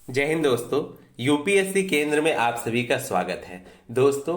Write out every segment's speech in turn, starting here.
जय हिंद दोस्तों। यूपीएससी केंद्र में आप सभी का स्वागत है। दोस्तों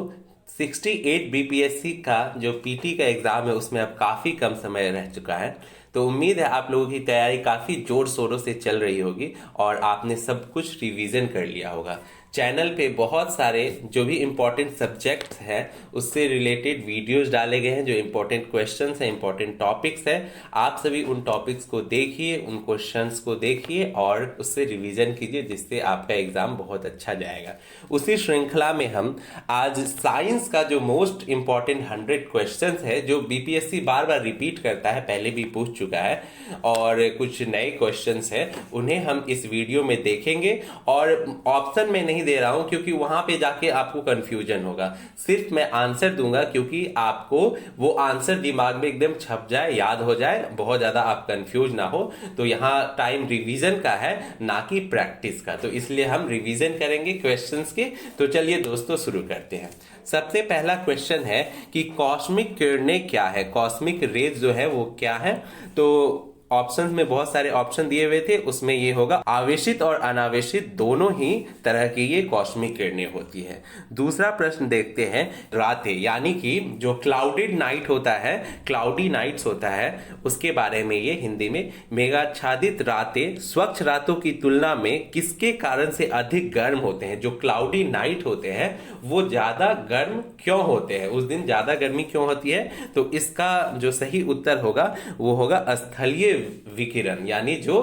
68 बीपीएससी का जो पीटी का एग्जाम है उसमें अब काफ़ी कम समय रह चुका है, तो उम्मीद है आप लोगों की तैयारी काफ़ी जोर शोरों से चल रही होगी और आपने सब कुछ रिवीजन कर लिया होगा। चैनल पे बहुत सारे जो भी इम्पोर्टेंट सब्जेक्ट्स हैं उससे रिलेटेड वीडियोस डाले गए हैं, जो इम्पोर्टेंट क्वेश्चंस हैं, इम्पोर्टेंट टॉपिक्स हैं। आप सभी उन टॉपिक्स को देखिए, उन क्वेश्चंस को देखिए और उससे रिवीजन कीजिए, जिससे आपका एग्जाम बहुत अच्छा जाएगा। उसी श्रृंखला में हम आज साइंस का जो मोस्ट इम्पॉर्टेंट 100 क्वेश्चंस है, जो बीपीएससी बार बार रिपीट करता है, पहले भी पूछ चुका है और कुछ नए क्वेश्चंस हैं, उन्हें हम इस वीडियो में देखेंगे। और ऑप्शन में नहीं दे रहा हूं क्योंकि वहां पे जाके आपको कंफ्यूजन होगा, सिर्फ मैं आंसर दूंगा क्योंकि आपको वो आंसर दिमाग में एकदम छप जाए, याद हो जाए, बहुत ज्यादा आप कंफ्यूज ना हो। तो यहाँ टाइम रिवीजन का है, ना कि प्रैक्टिस का, तो इसलिए हम रिवीजन करेंगे क्वेश्चंस के। तो चलिए दोस्तों शुरू करते हैं। सबसे पहला क्वेश्चन है कि कॉस्मिक किरणें क्या है, कॉस्मिक रेज जो है वो क्या है। तो ऑप्शंस में बहुत सारे ऑप्शन दिए हुए थे, उसमें ये होगा आवेशित और अनावेशित दोनों ही तरह की ये कॉस्मिक किरणें होती है। दूसरा प्रश्न देखते हैं, रातें यानी कि जो क्लाउडेड नाइट होता है, क्लाउडी नाइट्स होता है, उसके बारे में ये हिंदी में मेघाच्छादित रातें स्वच्छ रातों की तुलना में किसके कारण से अधिक गर्म होते हैं। जो क्लाउडी नाइट होते हैं वो ज्यादा गर्म क्यों होते हैं, उस दिन ज्यादा गर्मी क्यों होती है। तो इसका जो सही उत्तर होगा वो होगा स्थलीय विकिरण, यानी जो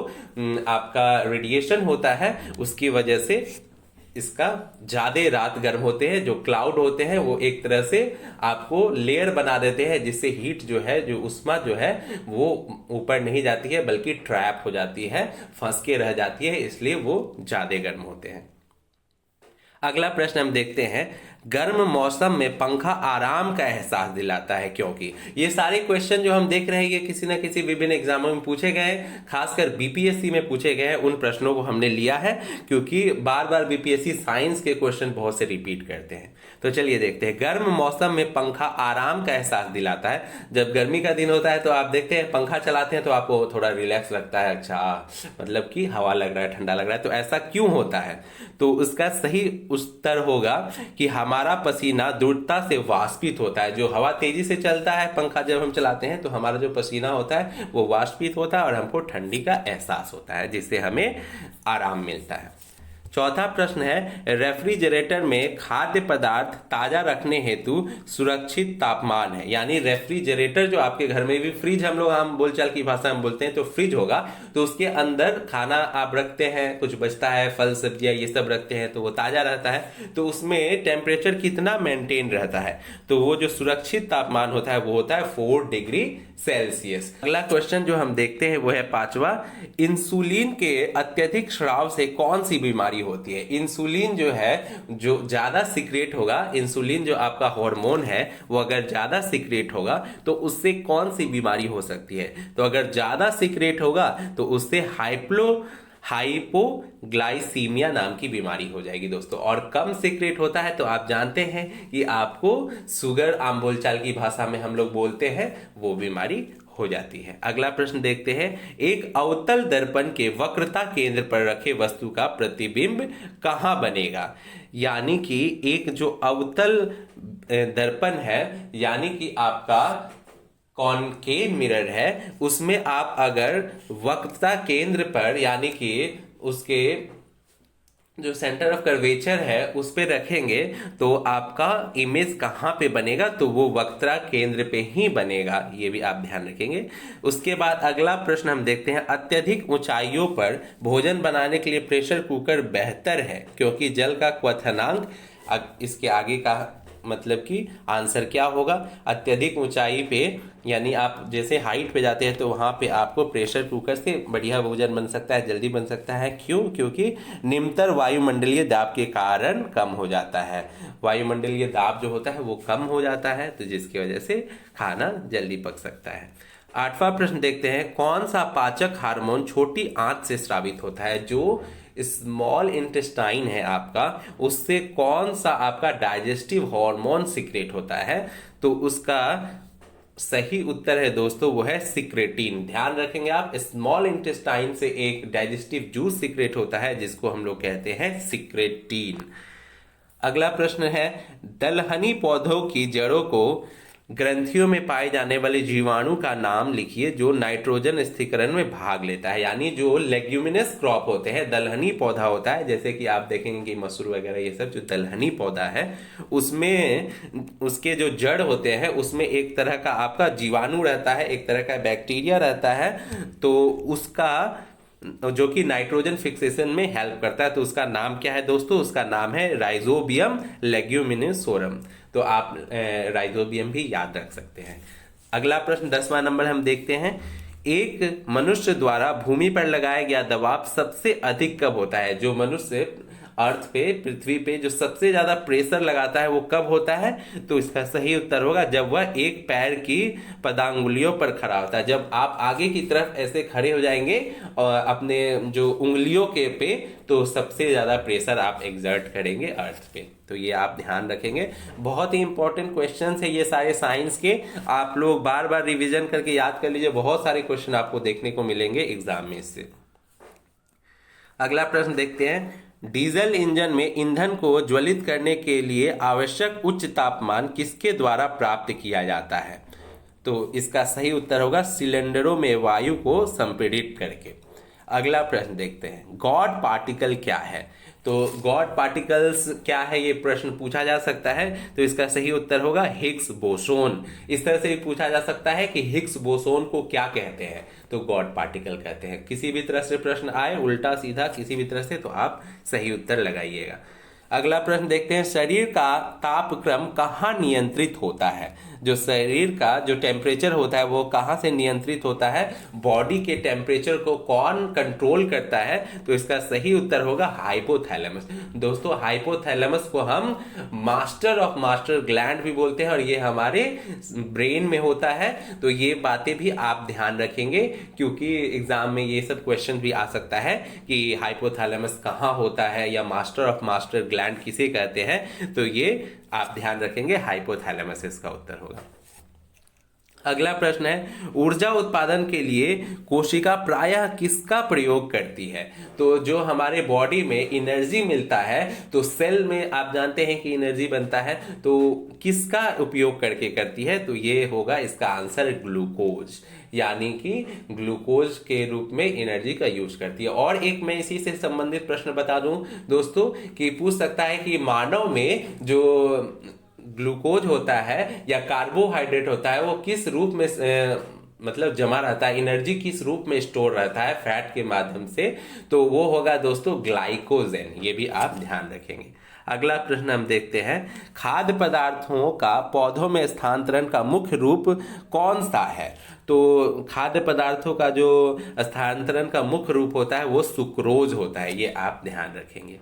आपका रेडिएशन होता है उसकी वजह से इसका ज्यादा रात गर्म होते हैं। जो क्लाउड होते हैं वो एक तरह से आपको लेयर बना देते हैं, जिससे हीट जो है, जो उष्मा जो है वो ऊपर नहीं जाती है बल्कि ट्रैप हो जाती है, फंस के रह जाती है, इसलिए वो ज्यादा गर्म होते हैं। अगला प्रश्न हम देखते हैं, गर्म मौसम में पंखा आराम का एहसास दिलाता है क्योंकि। ये सारे क्वेश्चन जो हम देख रहे हैं ये किसी न किसी विभिन्न एग्जामों में पूछे गए हैं, खासकर बीपीएससी में पूछे गए हैं। उन प्रश्नों को हमने लिया है क्योंकि बार बार बीपीएससी साइंस के क्वेश्चन बहुत से रिपीट करते हैं। तो चलिए देखते हैं, गर्म मौसम में पंखा आराम का एहसास दिलाता है। जब गर्मी का दिन होता है तो आप देखते हैं पंखा चलाते हैं तो आपको थोड़ा रिलैक्स लगता है, अच्छा मतलब कि हवा लग रहा है, ठंडा लग रहा है। तो ऐसा क्यों होता है, तो उसका सही उत्तर होगा कि हमारा पसीना द्रुतता से वाष्पित होता है। जो हवा तेजी से चलता है, पंखा जब हम चलाते हैं तो हमारा जो पसीना होता है वो वाष्पित होता है और हमको ठंडी का एहसास होता है, जिससे हमें आराम मिलता है। चौथा प्रश्न है, रेफ्रिजरेटर में खाद्य पदार्थ ताजा रखने हेतु सुरक्षित तापमान है। यानी रेफ्रिजरेटर जो आपके घर में भी, फ्रिज हम लोग हम बोलचाल की भाषा में बोलते हैं, तो फ्रिज होगा तो उसके अंदर खाना आप रखते हैं, कुछ बचता है, फल सब्जियां ये सब रखते हैं तो वो ताजा रहता है। तो उसमें टेम्परेचर कितना मेंटेन रहता है, तो वो जो सुरक्षित तापमान होता है वो होता है 4 डिग्री सेल्सियस। अगला क्वेश्चन जो हम देखते हैं वो है पांचवा, इंसुलिन के अत्यधिक स्राव से कौन सी बीमारी होती है। इंसुलिन जो है, जो ज्यादा सिक्रेट होगा, इंसुलिन जो आपका हार्मोन है वो अगर ज्यादा सिक्रेट होगा तो उससे कौन सी बीमारी हो सकती है। तो अगर ज्यादा सिक्रेट होगा तो उससे हाइपोग्लाइसीमिया नाम की बीमारी हो जाएगी दोस्तों। और कम सीक्रेट होता है तो आप जानते हैं कि आपको शुगर, आम बोलचाल की भाषा में हम लोग बोलते हैं, वो बीमारी हो जाती है। अगला प्रश्न देखते हैं, एक अवतल दर्पण के वक्रता केंद्र पर रखे वस्तु का प्रतिबिंब कहां बनेगा। यानी कि एक जो अवतल दर्पण है, यानी कि आपका कॉनकेव मिरर है, उसमें आप अगर वक्रता केंद्र पर, यानी कि उसके जो सेंटर ऑफ कर्वेचर है उस पे रखेंगे तो आपका इमेज कहां पे बनेगा, तो वो वक्रता केंद्र पे ही बनेगा, ये भी आप ध्यान रखेंगे। उसके बाद अगला प्रश्न हम देखते हैं, अत्यधिक ऊंचाइयों पर भोजन बनाने के लिए प्रेशर कुकर बेहतर है क्योंकि जल का क्वथनांक। इसके आगे का मतलब कि आंसर क्या होगा, अत्यधिक ऊंचाई पे, यानी आप जैसे हाइट पे जाते हैं तो वहां पे आपको प्रेशर कुकर से बढ़िया भोजन बन सकता है, जल्दी बन सकता है। क्यों, क्योंकि निम्नतर वायुमंडलीय दाब के कारण कम हो जाता है। वायुमंडलीय दाब जो होता है वो कम हो जाता है, तो जिसकी वजह से खाना जल्दी पक सकता है। आठवां प्रश्न देखते हैं, कौन सा पाचक हार्मोन छोटी आंत से स्रावित होता है। जो स्मॉल इंटेस्टाइन है आपका, उससे कौन सा आपका डाइजेस्टिव हार्मोन सीक्रेट होता है, तो उसका सही उत्तर है दोस्तों वो है सिक्रेटीन। ध्यान रखेंगे आप, स्मॉल इंटेस्टाइन से एक डाइजेस्टिव जूस सीक्रेट होता है जिसको हम लोग कहते हैं सिक्रेटीन। अगला प्रश्न है, दलहनी पौधों की जड़ों को ग्रंथियों में पाए जाने वाले जीवाणु का नाम लिखिए जो नाइट्रोजन स्थिरीकरण में भाग लेता है। यानी जो लेग्यूमिनस क्रॉप होते हैं, दलहनी पौधा होता है, जैसे कि आप देखेंगे कि मसूर वगैरह ये सब जो दलहनी पौधा है उसमें उसके जो जड़ होते हैं उसमें एक तरह का आपका जीवाणु रहता है, एक तरह का बैक्टीरिया रहता है, तो उसका जो कि नाइट्रोजन फिक्सेशन में हेल्प करता है। तो उसका नाम क्या है दोस्तों? उसका नाम है राइजोबियम लेग्यूमिनोसोरम। तो आप राइजोबियम भी याद रख सकते हैं। अगला प्रश्न 10वां नंबर हम देखते हैं, एक मनुष्य द्वारा भूमि पर लगाया गया दबाव सबसे अधिक कब होता है? जो मनुष्य अर्थ पे, पृथ्वी पे जो सबसे ज्यादा प्रेशर लगाता है वो कब होता है? तो इसका सही उत्तर होगा जब वह एक पैर की पदांगुलियों पर खड़ा होता है। जब आप आगे की तरफ ऐसे खड़े हो जाएंगे और अपने जो उंगलियों के पे, तो सबसे ज्यादा प्रेशर आप एग्जर्ट करेंगे अर्थ पे। तो ये आप ध्यान रखेंगे, बहुत ही इंपॉर्टेंट क्वेश्चंस है ये सारे साइंस के। आप लोग बार बार रिवीजन करके याद कर लीजिए, बहुत सारे क्वेश्चन आपको देखने को मिलेंगे एग्जाम में इससे। अगला प्रश्न देखते हैं, डीजल इंजन में ईंधन को ज्वलित करने के लिए आवश्यक उच्च तापमान किसके द्वारा प्राप्त किया जाता है? तो इसका सही उत्तर होगा सिलेंडरों में वायु को संपीड़ित करके। अगला प्रश्न देखते हैं, गॉड पार्टिकल क्या है? तो गॉड पार्टिकल्स क्या है ये प्रश्न पूछा जा सकता है। तो इसका सही उत्तर होगा हिग्स बोसोन। इस तरह से भी पूछा जा सकता है कि हिग्स बोसोन को क्या कहते हैं? तो गॉड पार्टिकल कहते हैं। किसी भी तरह से प्रश्न आए, उल्टा सीधा किसी भी तरह से, तो आप सही उत्तर लगाइएगा। अगला प्रश्न देखते हैं, शरीर का तापक्रम कहाँ नियंत्रित होता है? जो शरीर का जो टेम्परेचर होता है वो कहाँ से नियंत्रित होता है? बॉडी के टेम्परेचर को कौन कंट्रोल करता है? तो इसका सही उत्तर होगा हाइपोथैलेमस। दोस्तों हाइपोथैलेमस को हम मास्टर ऑफ मास्टर ग्लैंड भी बोलते हैं और ये हमारे ब्रेन में होता है। तो ये बातें भी आप ध्यान रखेंगे क्योंकि एग्जाम में ये सब क्वेश्चन भी आ सकता है कि हाइपोथैलेमस कहाँ होता है या मास्टर ऑफ मास्टर ग्लैंड किसे कहते हैं। तो ये आप ध्यान रखेंगे, हाइपोथैलेमस इसका उत्तर होगा। अगला प्रश्न है, ऊर्जा उत्पादन के लिए कोशिका प्रायः किसका प्रयोग करती है? तो जो हमारे बॉडी में एनर्जी मिलता है, तो सेल में आप जानते हैं कि एनर्जी बनता है, तो किसका उपयोग करके करती है? तो ये होगा इसका आंसर ग्लूकोज, यानी कि ग्लूकोज के रूप में एनर्जी का यूज करती है। और एक मैं इसी से संबंधित प्रश्न बता दूं दोस्तों कि पूछ सकता है कि मानव में जो ग्लूकोज होता है या कार्बोहाइड्रेट होता है वो किस रूप में मतलब जमा रहता है, एनर्जी किस रूप में स्टोर रहता है? फैट के माध्यम से। तो वो होगा दोस्तों ग्लाइकोजन। ये भी आप ध्यान रखेंगे। अगला प्रश्न हम देखते हैं, खाद्य पदार्थों का पौधों में स्थानांतरण का मुख्य रूप कौन सा है? तो खाद्य पदार्थों का जो स्थानांतरण का मुख्य रूप होता है वो सुक्रोज होता है। ये आप ध्यान रखेंगे।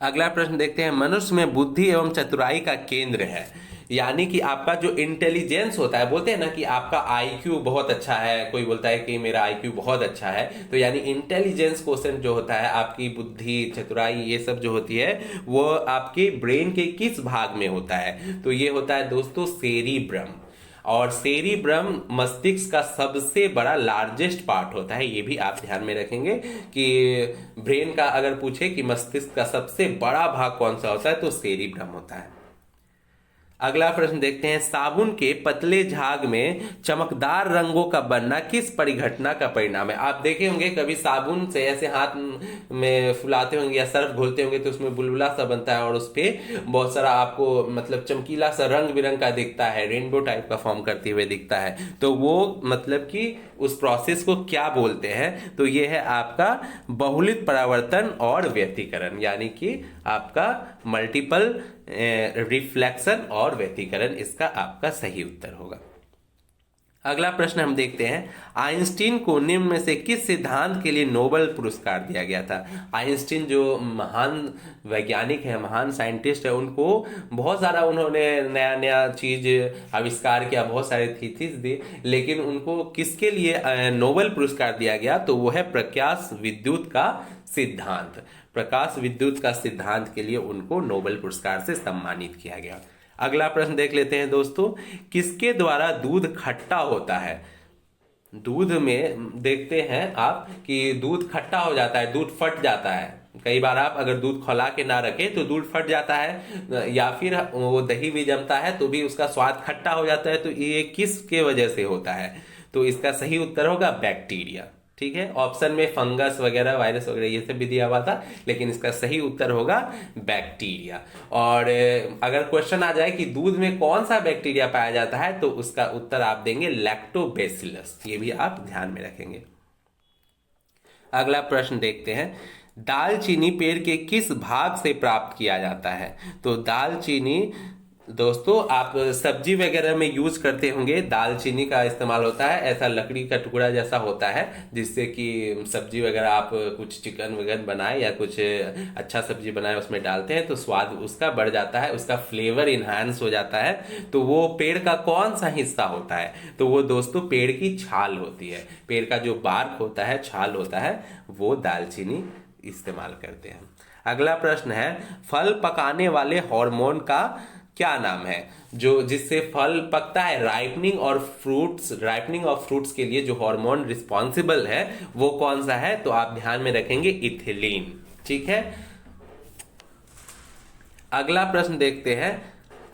अगला प्रश्न देखते हैं, मनुष्य में बुद्धि एवं चतुराई का केंद्र है, यानी कि आपका जो इंटेलिजेंस होता है, बोलते हैं ना कि आपका आईक्यू बहुत अच्छा है, कोई बोलता है कि मेरा आईक्यू बहुत अच्छा है, तो यानी इंटेलिजेंस क्वेश्चन जो होता है, आपकी बुद्धि चतुराई ये सब जो होती है वो आपके ब्रेन के किस भाग में होता है? तो ये होता है दोस्तों सेरिब्रम। और सेरिब्रम मस्तिष्क का सबसे बड़ा लार्जेस्ट पार्ट होता है। ये भी आप ध्यान में रखेंगे कि ब्रेन का अगर पूछे कि मस्तिष्क का सबसे बड़ा भाग कौन सा होता है तो सेरिब्रम होता है। अगला प्रश्न देखते हैं, साबुन के पतले झाग में चमकदार रंगों का बनना किस परिघटना का परिणाम है? आप देखे होंगे कभी साबुन से ऐसे हाथ में फुलाते होंगे या सर्फ घोलते होंगे तो उसमें बुलबुला सा बनता है और उस पर बहुत सारा आपको मतलब चमकीला सा रंग बिरंग का दिखता है, रेनबो टाइप का फॉर्म करते हुए दिखता है। तो वो मतलब कि उस प्रोसेस को क्या बोलते हैं? तो ये है आपका बहुलित परावर्तन और व्यतिकरण, यानी कि आपका मल्टीपल रिफ्लेक्शन और व्यतिकरण इसका आपका सही उत्तर होगा। अगला प्रश्न हम देखते हैं, आइंस्टीन को निम्न में से किस सिद्धांत के लिए नोबेल पुरस्कार दिया गया था? आइंस्टीन जो महान वैज्ञानिक है, महान साइंटिस्ट है, उनको बहुत सारा उन्होंने नया नया चीज आविष्कार किया, बहुत सारे थीसिस दी, लेकिन उनको किसके लिए नोबेल पुरस्कार दिया गया? तो वो है प्रकाश विद्युत का सिद्धांत। प्रकाश विद्युत का सिद्धांत के लिए उनको नोबेल पुरस्कार से सम्मानित किया गया। अगला प्रश्न देख लेते हैं दोस्तों, किसके द्वारा दूध खट्टा होता है? दूध में देखते हैं आप कि दूध खट्टा हो जाता है, दूध फट जाता है। कई बार आप अगर दूध खौला के ना रखें तो दूध फट जाता है, या फिर वो दही भी जमता है तो भी उसका स्वाद खट्टा हो जाता है। तो ये किसके वजह से होता है? तो इसका सही उत्तर होगा बैक्टीरिया। ठीक है, ऑप्शन में फंगस वगैरह, वायरस वगैरह ये सब भी दिया हुआ था, लेकिन इसका सही उत्तर होगा बैक्टीरिया। और अगर क्वेश्चन आ जाए कि दूध में कौन सा बैक्टीरिया पाया जाता है, तो उसका उत्तर आप देंगे लैक्टोबैसिलस। ये भी आप ध्यान में रखेंगे। अगला प्रश्न देखते हैं, दालचीनी पेड़ के किस भाग से प्राप्त किया जाता है? तो दालचीनी दोस्तों आप सब्जी वगैरह में यूज करते होंगे, दालचीनी का इस्तेमाल होता है। ऐसा लकड़ी का टुकड़ा जैसा होता है जिससे कि सब्जी वगैरह आप कुछ चिकन वगैरह बनाए या कुछ अच्छा सब्जी बनाए उसमें डालते हैं तो स्वाद उसका बढ़ जाता है, उसका फ्लेवर इन्हांस हो जाता है। तो वो पेड़ का कौन सा हिस्सा होता है? तो वो दोस्तों पेड़ की छाल होती है। पेड़ का जो बार्क होता है, छाल होता है, वो दालचीनी इस्तेमाल करते हैं। अगला प्रश्न है, फल पकाने वाले हार्मोन का क्या नाम है? जो जिससे फल पकता है, राइपनिंग ऑफ फ्रूट्स के लिए जो हार्मोन रिस्पॉन्सिबल है वो कौन सा है? तो आप ध्यान में रखेंगे इथिलीन। ठीक है, अगला प्रश्न देखते हैं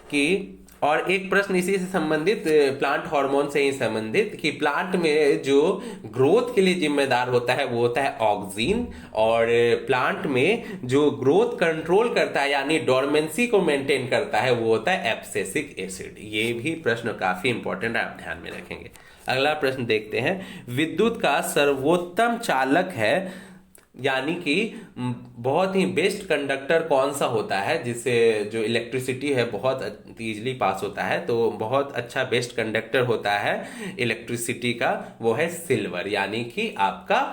कि, और एक प्रश्न इसी से संबंधित, प्लांट हार्मोन से ही संबंधित, कि प्लांट में जो ग्रोथ के लिए जिम्मेदार होता है वो होता है ऑक्सीन, और प्लांट में जो ग्रोथ कंट्रोल करता है यानी डोरमेंसी को मेंटेन करता है वो होता है एब्सिसिक एसिड। ये भी प्रश्न काफी इंपॉर्टेंट है, आप ध्यान में रखेंगे। अगला प्रश्न देखते हैं, विद्युत का सर्वोत्तम चालक है यानी कि बहुत ही बेस्ट कंडक्टर कौन सा होता है, जिससे जो इलेक्ट्रिसिटी है बहुत इजीली पास होता है? तो बहुत अच्छा बेस्ट कंडक्टर होता है इलेक्ट्रिसिटी का, वो है सिल्वर। यानी कि आपका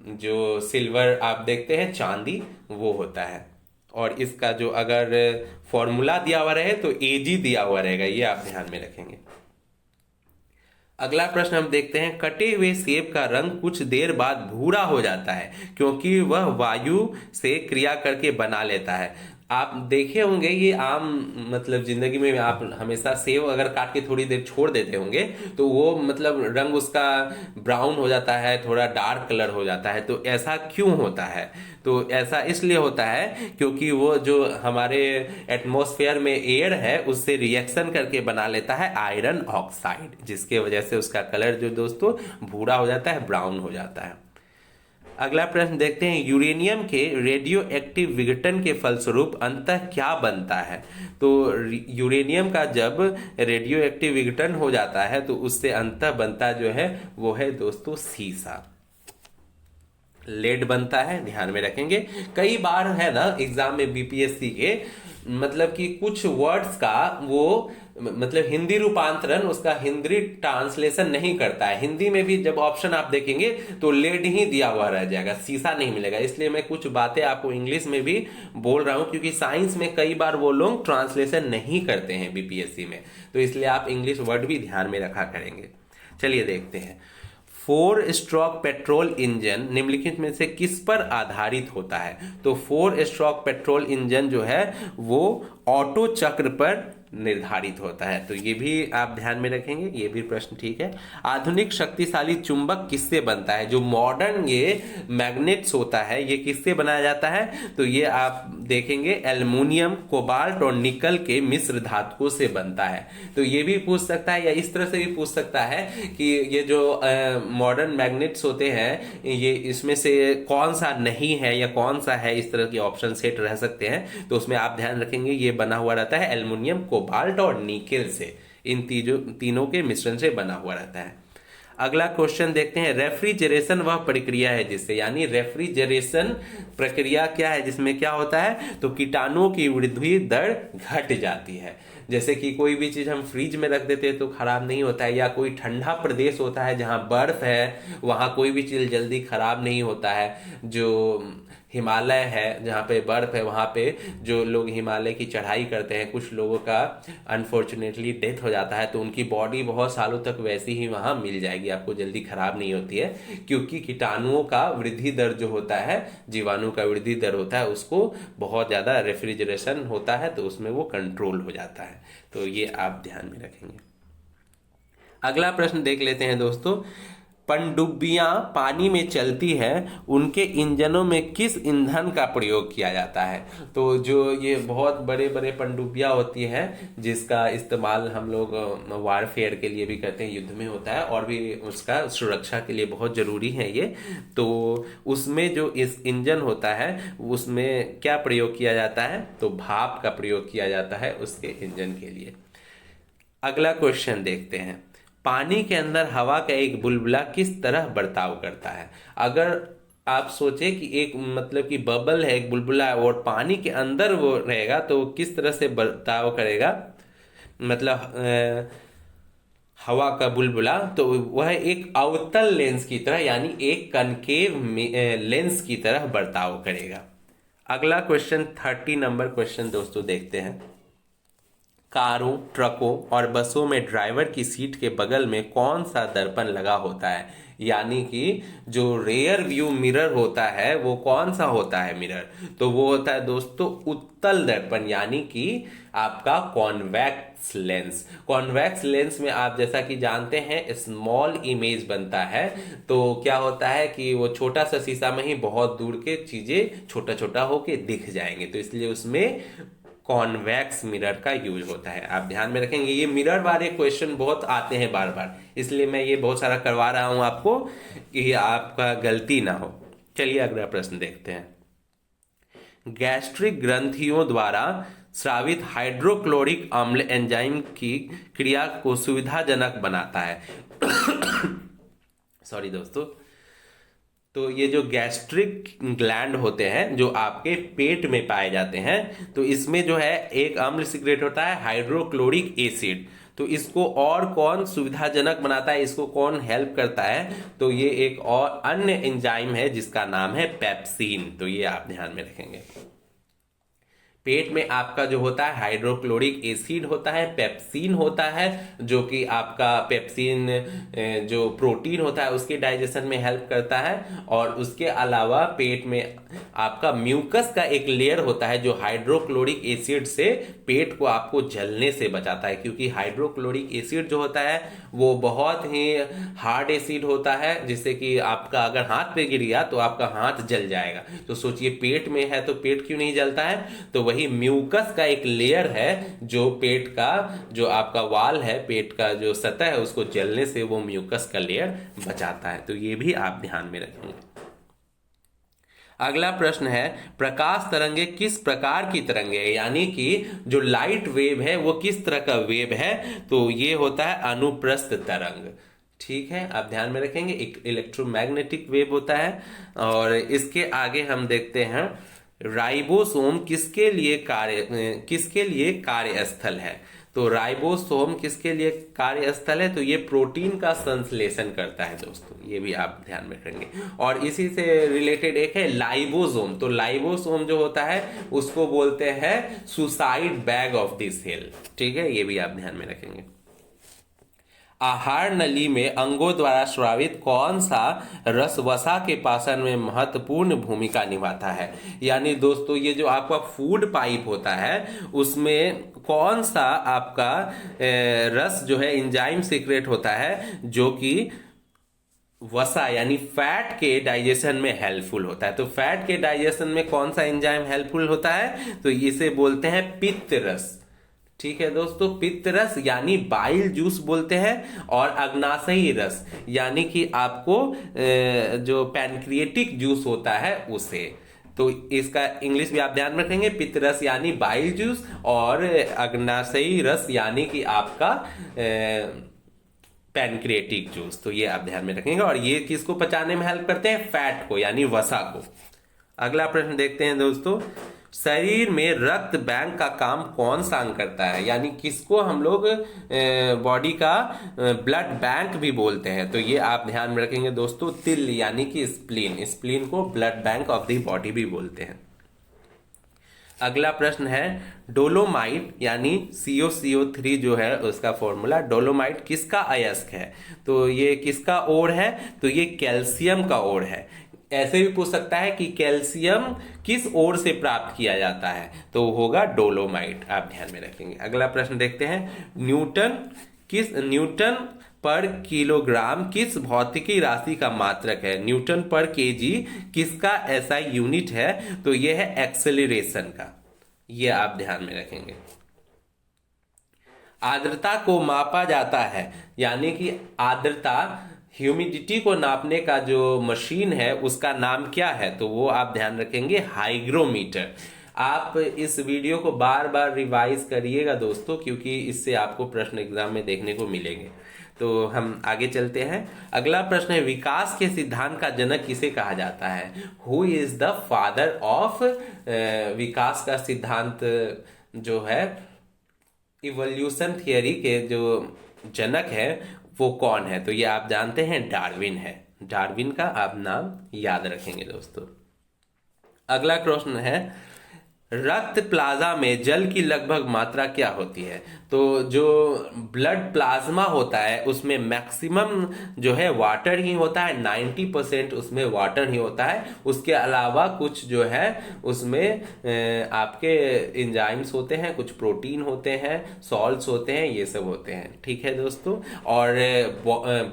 जो सिल्वर आप देखते हैं चांदी, वो होता है। और इसका जो अगर फॉर्मूला दिया हुआ रहे तो Ag दिया हुआ रहेगा, ये आप ध्यान में रखेंगे। अगला प्रश्न हम देखते हैं, कटे हुए सेब का रंग कुछ देर बाद भूरा हो जाता है क्योंकि वह वायु से क्रिया करके बना लेता है। आप देखे होंगे ये आम मतलब जिंदगी में आप हमेशा सेब अगर काट के थोड़ी देर छोड़ देते होंगे तो वो मतलब रंग उसका ब्राउन हो जाता है, थोड़ा डार्क कलर हो जाता है। तो ऐसा क्यों होता है? तो ऐसा इसलिए होता है क्योंकि वो जो हमारे एटमॉस्फेयर में एयर है उससे रिएक्शन करके बना लेता है आयरन ऑक्साइड, जिसके वजह से उसका कलर जो दोस्तों भूरा हो जाता है, ब्राउन हो जाता है। अगला प्रश्न देखते हैं, यूरेनियम के रेडियो एक्टिव विघटन के फलस्वरूप अंततः क्या बनता है? तो यूरेनियम का जब रेडियो एक्टिव विघटन हो जाता है तो उससे अंततः बनता जो है वो है दोस्तों सीसा, लेड बनता है, ध्यान में रखेंगे। कई बार है ना एग्जाम में बीपीएससी के मतलब कि कुछ वर्ड्स का वो मतलब हिंदी रूपांतरण, उसका हिंदी ट्रांसलेशन नहीं करता है। हिंदी में भी जब ऑप्शन आप देखेंगे तो लेड ही दिया हुआ रह जाएगा, सीसा नहीं मिलेगा। इसलिए मैं कुछ बातें आपको इंग्लिश में भी बोल रहा हूं क्योंकि साइंस में कई बार वो लोग ट्रांसलेशन नहीं करते हैं बीपीएससी में, तो इसलिए आप इंग्लिश वर्ड भी ध्यान में रखा करेंगे। चलिए देखते हैं, 4 स्ट्रोक पेट्रोल इंजन निम्नलिखित में से किस पर आधारित होता है? तो 4 स्ट्रोक पेट्रोल इंजन जो है वो ऑटो चक्र पर निर्धारित होता है। तो ये भी आप ध्यान में रखेंगे, ये भी प्रश्न ठीक है। आधुनिक शक्तिशाली चुंबक किससे बनता है? जो मॉडर्न ये मैग्नेट्स होता है ये किससे बनाया जाता है? तो ये आप देखेंगे एल्युमिनियम, कोबाल्ट और निकल के मिश्र धातुओं से बनता है। तो ये भी पूछ सकता है या इस तरह से भी पूछ सकता है कि ये जो मॉडर्न मैग्नेट्स होते हैं ये इसमें से कौन सा नहीं है या कौन सा है, इस तरह के ऑप्शन सेट रह सकते हैं। तो उसमें आप ध्यान रखेंगे ये बना हुआ रहता है एल्युमिनियम, कोबाल्ट और निकेल से, इन तीनों के मिश्रण से बना हुआ रहता है। अगला क्वेश्चन देखते हैं, रेफ्रिजरेशन वह प्रक्रिया है जिससे, यानी रेफ्रिजरेशन प्रक्रिया क्या है जिसमें क्या होता है? तो कीटाणुओं की वृद्धि दर घट जाती है। जैसे कि कोई भी चीज हम फ्रिज में रख देते हैं तो खराब नहीं होता है, या कोई ठंडा प्रदेश होता है जहां बर्फ है वहां कोई भी चीज जल्दी खराब नहीं होता है। जो हिमालय है जहाँ पे बर्फ है, वहाँ पे जो लोग हिमालय की चढ़ाई करते हैं, कुछ लोगों का अनफॉर्चुनेटली डेथ हो जाता है, तो उनकी बॉडी बहुत सालों तक वैसी ही वहाँ मिल जाएगी, आपको जल्दी खराब नहीं होती है, क्योंकि कीटाणुओं का वृद्धि दर जो होता है, जीवाणु का वृद्धि दर होता है, उसको बहुत ज़्यादा रेफ्रिजरेशन होता है, तो उसमें वो कंट्रोल हो जाता है। तो ये आप ध्यान में रखेंगे। अगला प्रश्न देख लेते हैं दोस्तों। पनडुब्बियां पानी में चलती है, उनके इंजनों में किस ईंधन का प्रयोग किया जाता है? तो जो ये बहुत बड़े बड़े पनडुब्बियां होती हैं, जिसका इस्तेमाल हम लोग वारफेयर के लिए भी करते हैं, युद्ध में होता है, और भी उसका सुरक्षा के लिए बहुत जरूरी है ये। तो उसमें जो इस इंजन होता है, उसमें क्या प्रयोग किया जाता है? तो भाप का प्रयोग किया जाता है उसके इंजन के लिए। अगला क्वेश्चन देखते हैं। पानी के अंदर हवा का एक बुलबुला किस तरह बर्ताव करता है? अगर आप सोचे कि एक मतलब कि बबल है, एक बुलबुला है, और पानी के अंदर वो रहेगा, तो किस तरह से बर्ताव करेगा? मतलब हवा का बुलबुला, तो वह एक अवतल लेंस की तरह, यानी एक कनकेव लेंस की तरह बर्ताव करेगा। अगला क्वेश्चन 30 नंबर क्वेश्चन दोस्तों देखते हैं। कारों, ट्रकों और बसों में ड्राइवर की सीट के बगल में कौन सा दर्पण लगा होता है? यानी कि जो रेयर व्यू मिरर होता है, वो कौन सा होता है मिरर? तो वो होता है दोस्तों उत्तल दर्पण, यानी कि आपका कॉन्वेक्स लेंस। कॉन्वेक्स लेंस में आप जैसा कि जानते हैं स्मॉल इमेज बनता है, तो क्या होता है कि वो छोटा सा शीशा में ही बहुत दूर के चीजें छोटा छोटा होके दिख जाएंगे, तो इसलिए उसमें कॉन्वेक्स मिरर का यूज होता है। आप ध्यान में रखेंगे, ये मिरर वाले क्वेश्चन बहुत आते हैं बार बार, इसलिए मैं ये बहुत सारा करवा रहा हूं आपको कि आपका गलती ना हो। चलिए अगला प्रश्न देखते हैं। गैस्ट्रिक ग्रंथियों द्वारा स्रावित हाइड्रोक्लोरिक अम्ल एंजाइम की क्रिया को सुविधाजनक बनाता है। सॉरी दोस्तों। तो ये जो गैस्ट्रिक ग्लैंड होते हैं, जो आपके पेट में पाए जाते हैं, तो इसमें जो है एक अम्ल सीक्रेट होता है हाइड्रोक्लोरिक एसिड। तो इसको और कौन सुविधाजनक बनाता है, इसको कौन हेल्प करता है? तो ये एक और अन्य एंजाइम है जिसका नाम है पेप्सिन। तो ये आप ध्यान में रखेंगे। पेट में आपका जो होता है हाइड्रोक्लोरिक एसिड होता है, पेप्सिन होता है, जो कि आपका पेप्सिन जो प्रोटीन होता है उसके डाइजेशन में हेल्प करता है। और उसके अलावा पेट में आपका म्यूकस का एक लेयर होता है जो हाइड्रोक्लोरिक एसिड से पेट को आपको जलने से बचाता है, क्योंकि हाइड्रोक्लोरिक एसिड जो होता है वो बहुत ही हार्ड एसिड होता है, जिससे कि आपका अगर हाथ पे गिर गया तो आपका हाथ जल जाएगा। तो सोचिए पेट में है तो पेट क्यों नहीं जलता है? तो वही म्यूकस का एक लेयर है जो पेट का जो आपका वाल है, पेट का जो सतह है, उसको जलने से वो म्यूकस का लेयर बचाता है। तो ये भी आप ध्यान में रखेंगे। अगला प्रश्न है, प्रकाश तरंगे किस प्रकार की तरंगे है? यानी कि जो लाइट वेव है वो किस तरह का वेव है? तो ये होता है अनुप्रस्थ तरंग। ठीक है, आप ध्यान में रखेंगे, एक इलेक्ट्रोमैग्नेटिक वेव होता है। और इसके आगे हम देखते हैं राइबोसोम किसके लिए कार्यस्थल है? तो राइबोसोम किसके लिए कार्यस्थल है? तो ये प्रोटीन का संश्लेषण करता है दोस्तों, ये भी आप ध्यान में रखेंगे। और इसी से रिलेटेड एक है लाइबोसोम। तो लाइबोसोम जो होता है उसको बोलते हैं suicide bag of the cell. ठीक है, ये भी आप ध्यान में रखेंगे। आहार नली में अंगों द्वारा स्रावित कौन सा रस वसा के पाचन में महत्वपूर्ण भूमिका निभाता है? यानी दोस्तों ये जो आपका फूड पाइप होता है उसमें कौन सा आपका रस जो है एंजाइम सीक्रेट होता है जो कि वसा यानी फैट के डाइजेशन में हेल्पफुल होता है? तो फैट के डाइजेशन में कौन सा एंजाइम हेल्पफुल होता है? तो इसे बोलते हैं पित्त रस। ठीक है दोस्तों, पित्त रस यानी बाइल जूस बोलते हैं। और अग्नाशयी रस यानी कि आपको जो पैनक्रिएटिक जूस होता है उसे। तो इसका इंग्लिश भी आप ध्यान में रखेंगे, पित्त रस यानी बाइल जूस, और अग्नाशयी रस यानी कि आपका पैनक्रिएटिक जूस। तो ये आप ध्यान में रखेंगे। और ये किसको पचाने में हेल्प करते हैं? फैट को यानी वसा को। अगला प्रश्न देखते हैं दोस्तों। शरीर में रक्त बैंक का काम कौन सा अंग करता है, यानी किसको हम लोग बॉडी का ब्लड बैंक भी बोलते हैं, तो ये आप ध्यान में रखेंगे दोस्तों, तिल यानी कि स्प्लीन, स्प्लीन को blood bank of the body भी बोलते हैं। अगला प्रश्न है डोलोमाइट यानी CuCO3 जो है उसका फॉर्मूला, डोलोमाइट किसका अयस्क है, तो ये किसका ओर है, तो ये कैल्शियम का ओर है। ऐसे भी पूछ सकता है कि कैल्शियम किस ओर से प्राप्त किया जाता है, तो वो होगा डोलोमाइट, आप ध्यान में रखेंगे। अगला प्रश्न देखते हैं, न्यूटन पर किलोग्राम किस भौतिकी राशि का मात्रक है, न्यूटन पर केजी किसका ऐसा यूनिट है, तो यह है एक्सेलरेशन का, ये आप ध्यान में रखेंगे। आर्द्रता को मापा जाता है, यानी कि आर्द्रता ह्यूमिडिटी को नापने का जो मशीन है उसका नाम क्या है, तो वो आप ध्यान रखेंगे हाइग्रोमीटर। आप इस वीडियो को बार बार रिवाइज करिएगा दोस्तों, क्योंकि इससे आपको प्रश्न एग्जाम में देखने को मिलेंगे। तो हम आगे चलते हैं। अगला प्रश्न है, विकास के सिद्धांत का जनक किसे कहा जाता है, who is the father of विकास का सिद्धांत जो है, इवोल्यूशन थियरी के जो जनक है वो कौन है, तो ये आप जानते हैं डार्विन है। डार्विन का आप नाम याद रखेंगे दोस्तों। अगला प्रश्न है, रक्त प्लाज्मा में जल की लगभग मात्रा क्या होती है, तो जो ब्लड प्लाज्मा होता है उसमें मैक्सिमम जो है वाटर ही होता है, 90% उसमें वाटर ही होता है। उसके अलावा कुछ जो है उसमें आपके एंजाइम्स होते हैं, कुछ प्रोटीन होते हैं, सॉल्ट्स होते हैं, ये सब होते हैं, ठीक है दोस्तों। और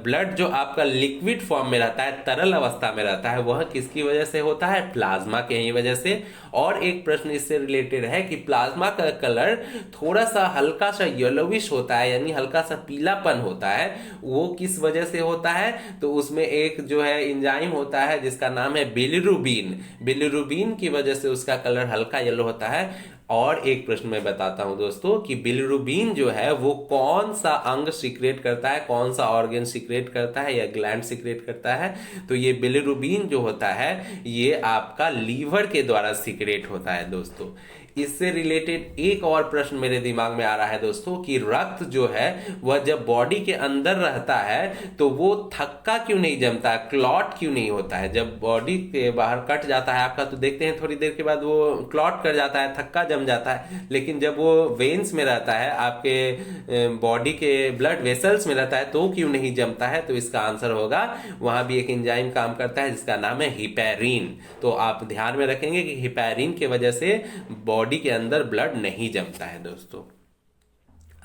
ब्लड जो आपका लिक्विड फॉर्म में रहता है, तरल अवस्था में रहता है, वह किसकी वजह से होता है, प्लाज्मा के ही वजह से। और एक प्रश्न इससे रिलेटेड है कि प्लाज्मा का कलर थोड़ा सा हल्का सा येलोविश होता है, यानी हल्का सा पीलापन होता है, वो किस वजह से होता है, तो उसमें एक जो है एंजाइम होता है जिसका नाम है बिलिरुबिन, बिलिरुबिन की वजह से उसका कलर हल्का येलो होता है। और एक प्रश्न मैं बताता हूं दोस्तों कि बिलिरुबिन जो है वो कौन सा अंग सीक्रेट करता है, कौन सा ऑर्गन सीक्रेट करता है या ग्लैंड सीक्रेट करता है, तो ये बिलिरुबिन जो होता है ये आपका लीवर के द्वारा सीक्रेट होता है दोस्तों। इससे रिलेटेड एक और प्रश्न मेरे दिमाग में आ रहा है दोस्तों कि रक्त जो है वह जब बॉडी के अंदर रहता है तो वो थक्का क्यों नहीं जमता है, क्लॉट क्यों नहीं होता है। जब बॉडी के बाहर कट जाता है आपका तो देखते हैं थोड़ी देर के बाद वो क्लॉट कर जाता है, थक्का जम जाता है, लेकिन जब वो वेन्स में रहता है, आपके बॉडी के ब्लड वेसल्स में रहता है, तो क्यों नहीं जमता है, तो इसका आंसर होगा वहां भी एक एंजाइम काम करता है जिसका नाम है हिपैरिन। तो आप ध्यान में रखेंगे कि हिपैरिन की वजह से बॉडी के अंदर ब्लड नहीं जमता है दोस्तों।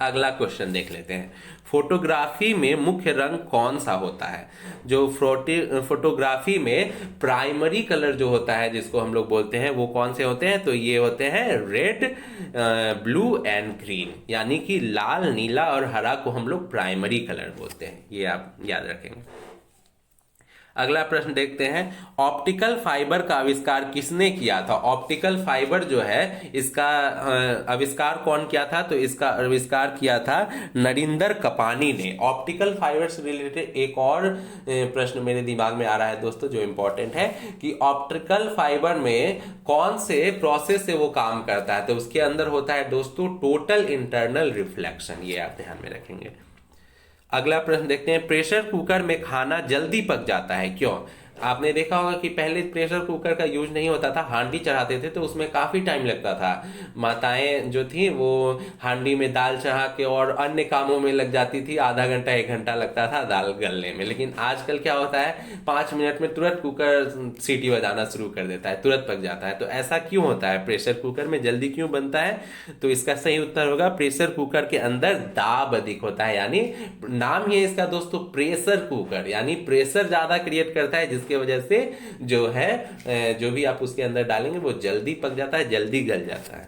अगला क्वेश्चन देख लेते हैं, फोटोग्राफी में मुख्य रंग कौन सा होता है। जो फोटोग्राफी में प्राइमरी कलर जो होता है जिसको हम लोग बोलते हैं वो कौन से होते हैं, तो ये होते हैं रेड, ब्लू एंड ग्रीन, यानी कि लाल, नीला और हरा को हम लोग प्राइमरी कलर बोलते हैं, ये आप याद रखेंगे। अगला प्रश्न देखते हैं, ऑप्टिकल फाइबर का आविष्कार किसने किया था। ऑप्टिकल फाइबर जो है इसका आविष्कार कौन किया था, तो इसका आविष्कार किया था नरिंदर कपानी ने। ऑप्टिकल फाइबर से रिलेटेड एक और प्रश्न मेरे दिमाग में आ रहा है दोस्तों जो इंपॉर्टेंट है कि ऑप्टिकल फाइबर में कौन से प्रोसेस से वो काम करता है, तो उसके अंदर होता है दोस्तों टोटल इंटरनल रिफ्लेक्शन, ये आप ध्यान में रखेंगे। अगला प्रश्न देखते हैं, प्रेशर कुकर में खाना जल्दी पक जाता है क्यों। आपने देखा होगा कि पहले प्रेशर कुकर का यूज नहीं होता था, हांडी चढ़ाते थे तो उसमें काफी टाइम लगता था। माताएं जो थी वो हांडी में दाल चढ़ा के और अन्य कामों में लग जाती थी, आधा घंटा 1 घंटा लगता था दाल गलने में। लेकिन आजकल क्या होता है 5 मिनट में तुरंत कुकर सीटी बजाना शुरू कर देता है, तुरंत पक जाता है। तो ऐसा क्यों होता है, प्रेशर कुकर में जल्दी क्यों बनता है, तो इसका सही उत्तर होगा प्रेशर कुकर के अंदर दाब अधिक होता है, यानी नाम ही है इसका दोस्तों प्रेशर कुकर, यानी प्रेशर ज्यादा क्रिएट करता है जिसकी वजह से जो है जो भी आप उसके अंदर डालेंगे वो जल्दी पक जाता है, जल्दी गल जाता है।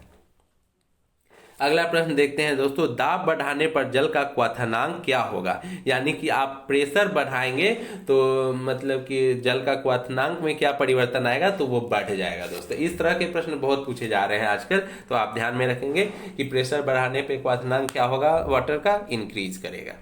अगला प्रश्न देखते हैं दोस्तों, दाब बढ़ाने पर जल का क्वथनांक क्या होगा, यानी कि आप प्रेशर बढ़ाएंगे तो मतलब कि जल का क्वथनांक में क्या परिवर्तन आएगा, तो वो बढ़ जाएगा दोस्तों। इस तरह के प्रश्न बहुत पूछे जा रहे हैं आजकल, तो आप ध्यान में रखेंगे कि प्रेशर बढ़ाने पर क्वथनांक क्या होगा, वाटर का इंक्रीज करेगा।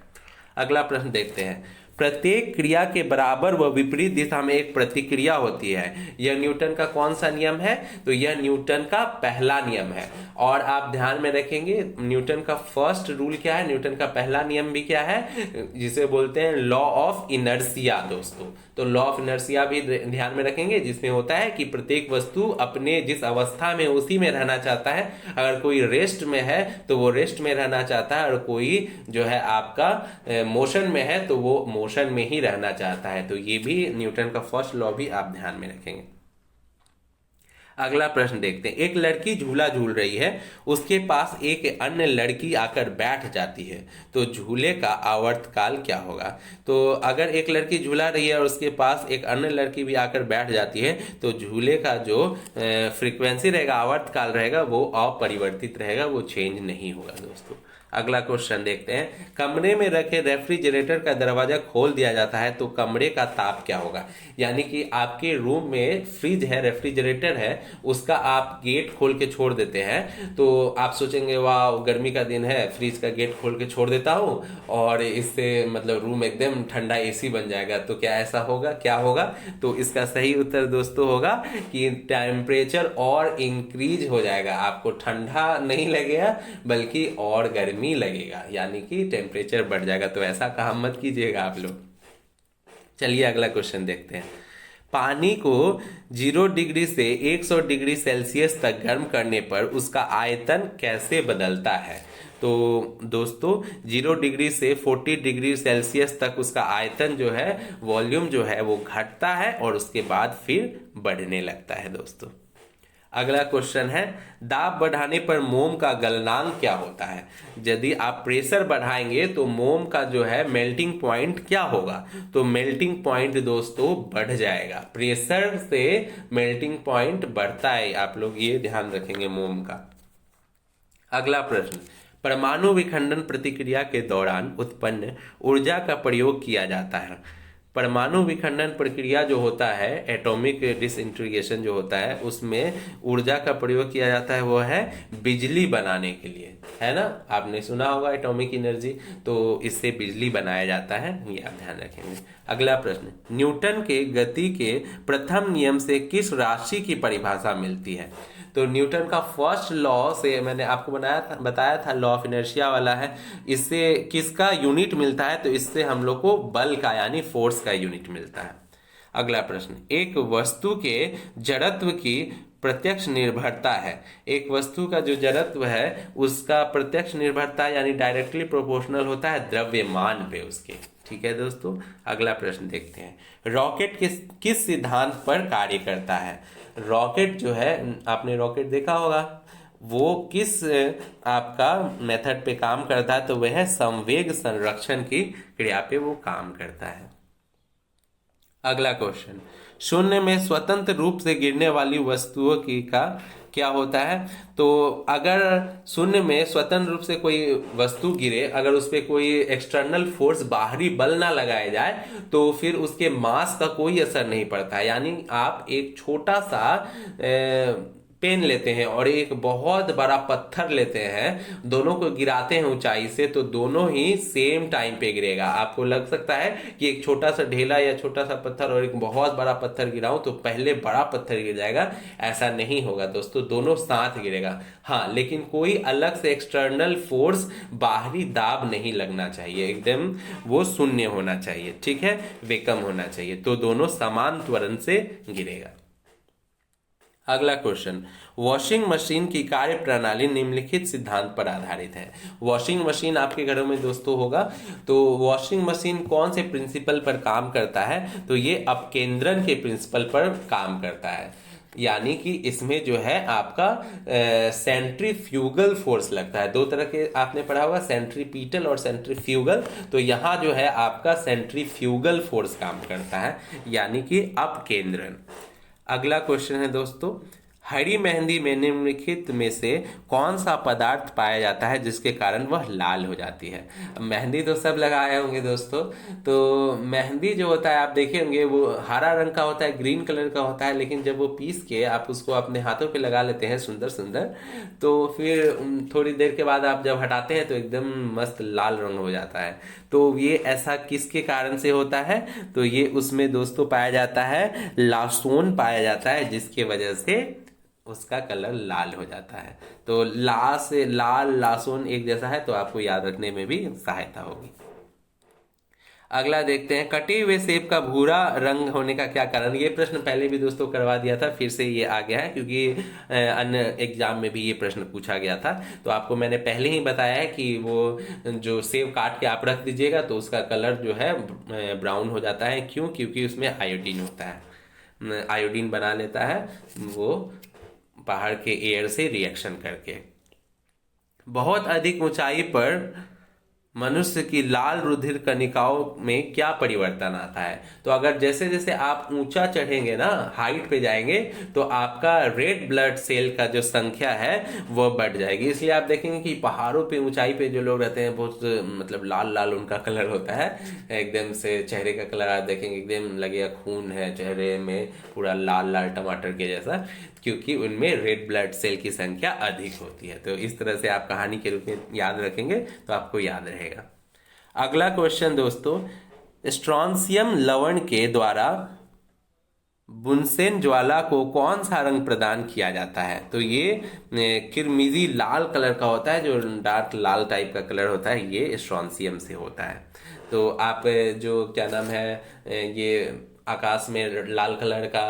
अगला प्रश्न देखते हैं, प्रत्येक क्रिया के बराबर व विपरीत दिशा में एक प्रतिक्रिया होती है। यह न्यूटन का कौन सा नियम है? तो यह न्यूटन का पहला नियम है। और आप ध्यान में रखेंगे न्यूटन का फर्स्ट रूल क्या है, न्यूटन का पहला नियम भी क्या है, जिसे बोलते हैं लॉ ऑफ इनर्शिया दोस्तों। तो लॉ ऑफ इनर्शिया भी ध्यान में रखेंगे, जिसमें होता है कि प्रत्येक वस्तु अपने जिस अवस्था में उसी में रहना चाहता है। अगर कोई रेस्ट में है तो वो रेस्ट में रहना चाहता है, और कोई जो है आपका मोशन में है तो वो मोशन में ही रहना चाहता है। तो ये भी न्यूटन का फर्स्ट लॉ भी आप ध्यान में रखेंगे। अगला प्रश्न देखते हैं। एक लड़की झूला झूल रही है, उसके पास एक अन्य लड़की आकर बैठ जाती है, तो झूले का आवर्तकाल क्या होगा? तो अगर एक लड़की झूला रही है और उसके पास एक अन्य लड़की भी आकर बैठ जाती है, तो झूले का जो फ्रीक्वेंसी रहेगा, आवर्तकाल रहेगा, वो अपरिवर्तित रहेगा, वो चेंज नहीं होगा दोस्तों। अगला क्वेश्चन देखते हैं। कमरे में रखे रेफ्रिजरेटर का दरवाजा खोल दिया जाता है तो कमरे का ताप क्या होगा? यानी कि आपके रूम में फ्रिज है, रेफ्रिजरेटर है, उसका आप गेट खोल के छोड़ देते हैं, तो आप सोचेंगे वाह गर्मी का दिन है, फ्रिज का गेट खोल के छोड़ देता हूँ और इससे मतलब रूम एकदम ठंडा एसी बन जाएगा। तो क्या ऐसा होगा? क्या होगा? तो इसका सही उत्तर दोस्तों होगा कि टेम्परेचर और इंक्रीज हो जाएगा, आपको ठंडा नहीं लगेगा बल्कि और गर्मी लगेगा, यानी कि टेम्परेचर बढ़ जाएगा। तो ऐसा काम मत कीजिएगा आप लोग। चलिए अगला क्वेश्चन देखते हैं। पानी को 0 डिग्री से 100 डिग्री सेल्सियस तक गर्म करने पर उसका आयतन कैसे बदलता है? तो दोस्तों 0 डिग्री से 40 डिग्री सेल्सियस तक उसका आयतन जो है, वॉल्यूम जो है वो घटता है और उसके बाद फिर बढ़ने लगता है दोस्तों। अगला क्वेश्चन है, दाब बढ़ाने पर मोम का गलनांक क्या होता है? यदि आप प्रेशर बढ़ाएंगे तो मोम का जो है मेल्टिंग पॉइंट क्या होगा? तो मेल्टिंग पॉइंट दोस्तों बढ़ जाएगा, प्रेशर से मेल्टिंग पॉइंट बढ़ता है, आप लोग ये ध्यान रखेंगे मोम का। अगला प्रश्न, परमाणु विखंडन प्रक्रिया के दौरान उत्पन्न ऊर्जा का प्रयोग किया जाता है। परमाणु विखंडन प्रक्रिया जो होता है, एटॉमिक डिसइंटीग्रेशन जो होता है, उसमें ऊर्जा का प्रयोग किया जाता है, वो है बिजली बनाने के लिए, है ना? आपने सुना होगा एटॉमिक एनर्जी, तो इससे बिजली बनाया जाता है, ये आप ध्यान रखेंगे। अगला प्रश्न, न्यूटन के गति के प्रथम नियम से किस राशि की परिभाषा मिलती है? तो न्यूटन का फर्स्ट लॉ से मैंने आपको बताया था लॉ ऑफ इनर्शिया वाला है, इससे किसका यूनिट मिलता है? तो इससे हम लोग को बल का यानी फोर्स का यूनिट मिलता है। अगला प्रश्न, एक वस्तु के जड़त्व की प्रत्यक्ष निर्भरता है। एक वस्तु का जो जड़त्व है उसका प्रत्यक्ष निर्भरता यानी डायरेक्टली प्रोपोर्शनल होता है द्रव्यमान पे उसके। ठीक है दोस्तों, अगला प्रश्न देखते हैं। रॉकेट किस सिद्धांत पर कार्य करता है? रॉकेट जो है, आपने रॉकेट देखा होगा, वो किस आपका मेथड पे काम करता है? तो वह है संवेग संरक्षण की क्रिया पे वो काम करता है। अगला क्वेश्चन, शून्य में स्वतंत्र रूप से गिरने वाली वस्तुओं की का क्या होता है? तो अगर शून्य में स्वतंत्र रूप से कोई वस्तु गिरे, अगर उस पर कोई एक्सटर्नल फोर्स, बाहरी बल ना लगाया जाए, तो फिर उसके मास का कोई असर नहीं पड़ता है। यानी आप एक छोटा सा पेन लेते हैं और एक बहुत बड़ा पत्थर लेते हैं, दोनों को गिराते हैं ऊंचाई से, तो दोनों ही सेम टाइम पे गिरेगा। आपको लग सकता है कि एक छोटा सा ढेला या छोटा सा पत्थर और एक बहुत बड़ा पत्थर गिराऊं तो पहले बड़ा पत्थर गिर जाएगा, ऐसा नहीं होगा दोस्तों, दोनों साथ गिरेगा। हाँ, लेकिन कोई अलग से एक्सटर्नल फोर्स, बाहरी दाब नहीं लगना चाहिए, एकदम वो शून्य होना चाहिए, ठीक है, वेकम होना चाहिए, तो दोनों समान त्वरण से गिरेगा। अगला क्वेश्चन, वॉशिंग मशीन की कार्य प्रणाली निम्नलिखित सिद्धांत पर आधारित है। वॉशिंग मशीन आपके घरों में दोस्तों होगा, तो वॉशिंग मशीन कौन से प्रिंसिपल पर काम करता है? तो ये अपकेंद्रन के प्रिंसिपल पर काम करता है, यानी कि इसमें जो है आपका सेंट्रीफ्यूगल फोर्स लगता है। दो तरह के आपने पढ़ा होगा, सेंट्रीपीटल और सेंट्रीफ्यूगल, तो यहाँ जो है आपका सेंट्रीफ्यूगल फोर्स काम करता है, यानी कि अपकेंद्रन। अगला क्वेश्चन है दोस्तों, हरी मेहंदी में निम्नलिखित में से कौन सा पदार्थ पाया जाता है जिसके कारण वह लाल हो जाती है? अब मेहंदी तो सब लगाए होंगे दोस्तों। तो मेहंदी जो होता है आप देखे होंगे वो हरा रंग का होता है, ग्रीन कलर का होता है, लेकिन जब वो पीस के आप उसको अपने हाथों पे लगा लेते हैं सुंदर सुंदर, तो फिर थोड़ी देर के बाद आप जब हटाते हैं तो एकदम मस्त लाल रंग हो जाता है। तो ये ऐसा किसके कारण से होता है? तो ये उसमें दोस्तों पाया जाता है, लासोन पाया जाता है, जिसकी वजह से उसका कलर लाल हो जाता है। तो ला से लाल लासोन एक जैसा है, तो आपको याद रखने में भी सहायता होगी। अगला देखते हैं, कटे हुए सेब का भूरा रंग होने का क्या कारण? ये प्रश्न पहले भी दोस्तों करवा दिया था, फिर से ये आ गया है क्योंकि अन्य एग्जाम में भी ये प्रश्न पूछा गया था। तो आपको मैंने पहले ही बताया है कि वो जो सेब काट के आप रख दीजिएगा तो उसका कलर जो है ब्राउन हो जाता है। क्यों? क्योंकि उसमें आयोडीन होता है, आयोडीन बना लेता है वो बाहर के एयर से रिएक्शन करके। बहुत अधिक ऊंचाई पर मनुष्य की लाल रुधिर कणिकाओं में क्या परिवर्तन आता है? तो अगर जैसे जैसे आप ऊंचा चढ़ेंगे ना, हाइट पे जाएंगे, तो आपका रेड ब्लड सेल का जो संख्या है वो बढ़ जाएगी। इसलिए आप देखेंगे कि पहाड़ों पे ऊंचाई पे जो लोग रहते हैं बहुत मतलब लाल लाल उनका कलर होता है, एकदम से चेहरे का कलर आप देखेंगे एकदम लगेगा खून है चेहरे में, पूरा लाल लाल टमाटर के जैसा, क्योंकि उनमें रेड ब्लड सेल की संख्या अधिक होती है। तो इस तरह से आप कहानी के रूप में याद रखेंगे तो आपको याद रहेगा। अगला क्वेश्चन दोस्तों, स्ट्रॉन्सियम लवण के द्वारा बुनसेन ज्वाला को कौन सा रंग प्रदान किया जाता है? तो ये किरमिजी लाल कलर का होता है, जो डार्क लाल टाइप का कलर होता है, ये स्ट्रॉन्सियम से होता है। तो आप जो क्या नाम है ये आकाश में लाल कलर का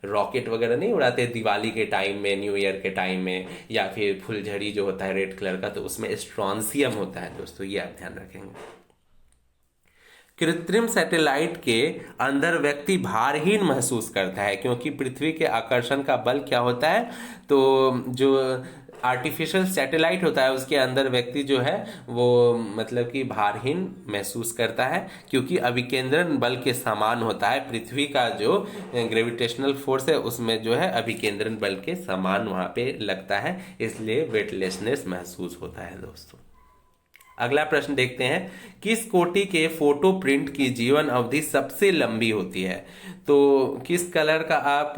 रॉकेट वगैरह नहीं उड़ाते दिवाली के टाइम में, न्यू ईयर के टाइम में, या फिर फुलझड़ी जो होता है रेड कलर का, तो उसमें स्ट्रॉन्सियम होता है दोस्तों, ये आप ध्यान रखेंगे। कृत्रिम सैटेलाइट के अंदर व्यक्ति भारहीन महसूस करता है क्योंकि पृथ्वी के आकर्षण का बल क्या होता है? तो जो आर्टिफिशियल सैटेलाइट होता है उसके अंदर व्यक्ति जो है वो मतलब कि भारहीन महसूस करता है, क्योंकि अभिकेंद्रन बल के समान होता है। पृथ्वी का जो ग्रेविटेशनल फोर्स है उसमें जो है अभिकेंद्रन बल के समान वहां पे लगता है, इसलिए वेटलेसनेस महसूस होता है दोस्तों। अगला प्रश्न देखते हैं, किस कोटि के फोटो प्रिंट की जीवन अवधि सबसे लंबी होती है? तो किस कलर का आप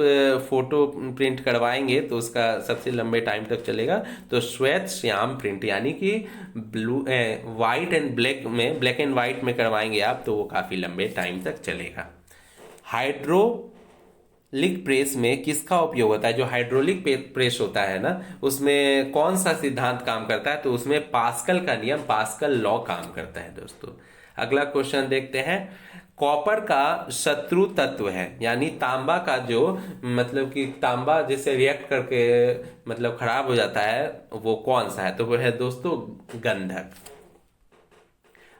फोटो प्रिंट करवाएंगे तो उसका सबसे लंबे टाइम तक चलेगा? तो श्वेत श्याम प्रिंट, यानी कि ब्लू व्हाइट एंड ब्लैक में, ब्लैक एंड व्हाइट में करवाएंगे आप तो वो काफी लंबे टाइम तक चलेगा। हाइड्रोलिक प्रेस में किसका उपयोग होता है? जो हाइड्रोलिक प्रेस होता है ना, उसमें कौन सा सिद्धांत काम करता है? तो उसमें पास्कल का नियम, पास्कल लॉ काम करता है दोस्तों। अगला क्वेश्चन देखते हैं, कॉपर का शत्रु तत्व है, यानी तांबा का जो मतलब कि तांबा जिससे रिएक्ट करके मतलब खराब हो जाता है वो कौन सा है? तो वो है दोस्तों गंधक।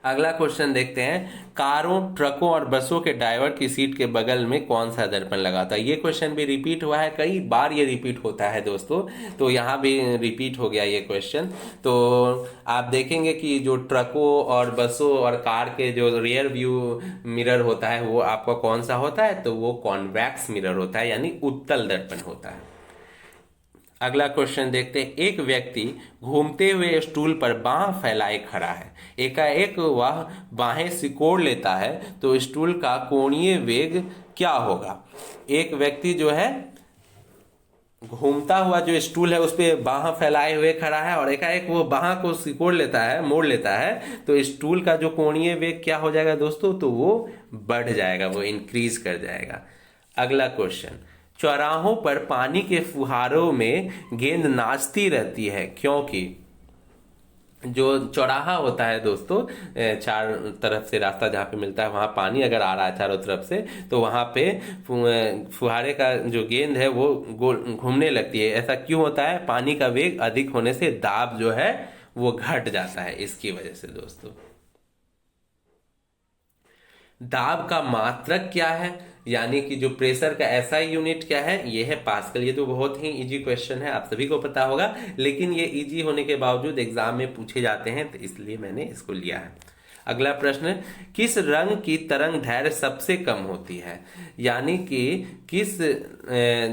अगला क्वेश्चन देखते हैं, कारों, ट्रकों और बसों के ड्राइवर की सीट के बगल में कौन सा दर्पण लगा होता है? ये क्वेश्चन भी रिपीट हुआ है, कई बार ये रिपीट होता है दोस्तों, तो यहाँ भी रिपीट हो गया ये क्वेश्चन। तो आप देखेंगे कि जो ट्रकों और बसों और कार के जो रियर व्यू मिरर होता है वो आपका कौन सा होता है? तो वो कॉन्वेक्स मिरर होता है, यानी उत्तल दर्पण होता है। अगला क्वेश्चन देखते हैं, एक व्यक्ति घूमते हुए स्टूल पर बांह फैलाए खड़ा है, एकाएक वह बाहें सिकोड़ लेता है, तो स्टूल का कोणीय वेग क्या होगा? एक व्यक्ति जो है घूमता हुआ जो स्टूल है उस पर बाह फैलाए हुए खड़ा है और एकाएक वो बाह को सिकोड़ लेता है, मोड़ लेता है, तो स्टूल का जो कोणीय वेग क्या हो जाएगा दोस्तों? तो वो बढ़ जाएगा, वो इंक्रीज कर जाएगा। अगला क्वेश्चन, चौराहों पर पानी के फुहारों में गेंद नाचती रहती है क्योंकि जो चौराहा होता है दोस्तों, चार तरफ से रास्ता जहाँ पे मिलता है वहाँ पानी अगर आ रहा है चारों तरफ से, तो वहाँ पे फुहारे का जो गेंद है वो गोल घूमने लगती है। ऐसा क्यों होता है? पानी का वेग अधिक होने से दाब जो है वो घट जाता है, इसकी वजह से दोस्तों। दाब का मात्रक क्या है, यानी कि जो प्रेशर का एसआई यूनिट क्या है? ये है पास्कल। ये तो बहुत ही इजी क्वेश्चन है, आप सभी को पता होगा, लेकिन ये इजी होने के बावजूद एग्जाम में पूछे जाते हैं, तो इसलिए मैंने इसको लिया है। अगला प्रश्न, किस रंग की तरंग दैर्घ्य सबसे कम होती है? यानी कि किस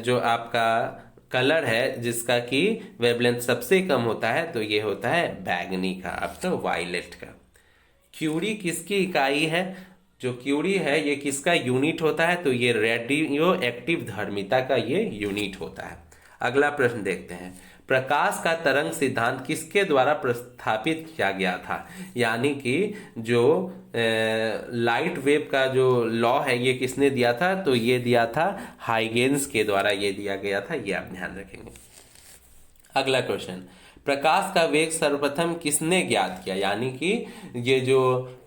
जो आपका कलर है जिसका कि वेवलेंथ सबसे कम होता है, तो ये होता है बैगनी का, आपका वायलेट का। क्यूरी किसकी इकाई है? जो क्यूरी है ये किसका यूनिट होता है? तो ये रेडियो एक्टिव धर्मिता का ये यूनिट होता है। अगला प्रश्न देखते हैं, प्रकाश का तरंग सिद्धांत किसके द्वारा प्रस्थापित किया गया था? यानी कि जो लाइट वेव का जो लॉ है ये किसने दिया था? तो ये दिया था हाइगेंस के द्वारा ये दिया गया था, ये आप ध्यान रखेंगे। अगला क्वेश्चन, प्रकाश का वेग सर्वप्रथम किसने ज्ञात किया? यानी कि ये जो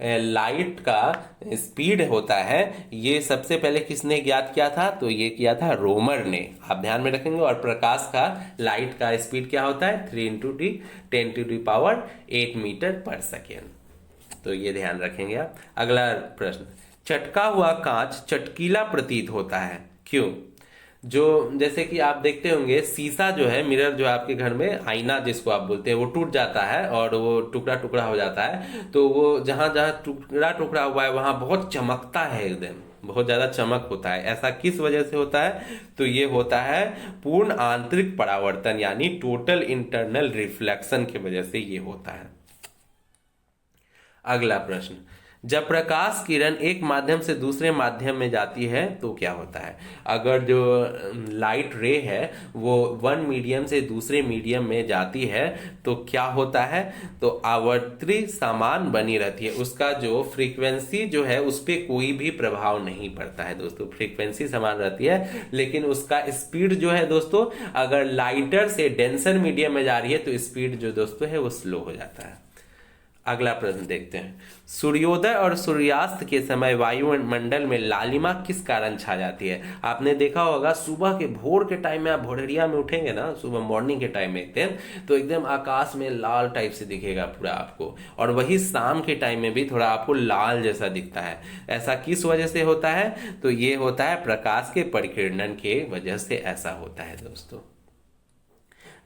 लाइट का स्पीड होता है ये सबसे पहले किसने ज्ञात किया था? तो ये किया था रोमर ने, आप ध्यान में रखेंगे। और प्रकाश का लाइट का स्पीड क्या होता है? 3 × 10⁸ मीटर पर सेकेंड, तो ये ध्यान रखेंगे आप। अगला प्रश्न, चटका हुआ कांच चटकीला प्रतीत होता है, क्यों? जो जैसे कि आप देखते होंगे शीशा जो है, मिरर जो आपके घर में, आईना जिसको आप बोलते हैं, वो टूट जाता है और वो टुकड़ा टुकड़ा हो जाता है, तो वो जहां जहां टुकड़ा टुकड़ा हुआ है वहां बहुत चमकता है, एकदम बहुत ज्यादा चमक होता है। ऐसा किस वजह से होता है? तो ये होता है पूर्ण आंतरिक परावर्तन यानी टोटल इंटरनल रिफ्लेक्शन की वजह से ये होता है। अगला प्रश्न, जब प्रकाश किरण एक माध्यम से दूसरे माध्यम में जाती है तो क्या होता है? अगर जो लाइट रे है वो वन मीडियम से दूसरे मीडियम में जाती है तो क्या होता है? तो आवृत्ति समान बनी रहती है, उसका जो फ्रीक्वेंसी जो है उस पर कोई भी प्रभाव नहीं पड़ता है दोस्तों। फ्रीक्वेंसी समान रहती है लेकिन उसका स्पीड जो है दोस्तों, अगर लाइटर से डेंसर मीडियम में जा रही है तो स्पीड जो दोस्तों है वो स्लो हो जाता है। अगला प्रश्न देखते हैं, सूर्योदय और सूर्यास्त के समय वायुमंडल में लालिमा किस कारण छा जाती है? आपने देखा होगा सुबह के भोर के टाइम में, आप भोररिया में उठेंगे ना सुबह मॉर्निंग के टाइम में एकदम, तो एकदम आकाश में लाल टाइप से दिखेगा पूरा आपको, और वही शाम के टाइम में भी थोड़ा आपको लाल जैसा दिखता है। ऐसा किस वजह से होता है? तो ये होता है प्रकाश के परिकिरणन के वजह से ऐसा होता है दोस्तों,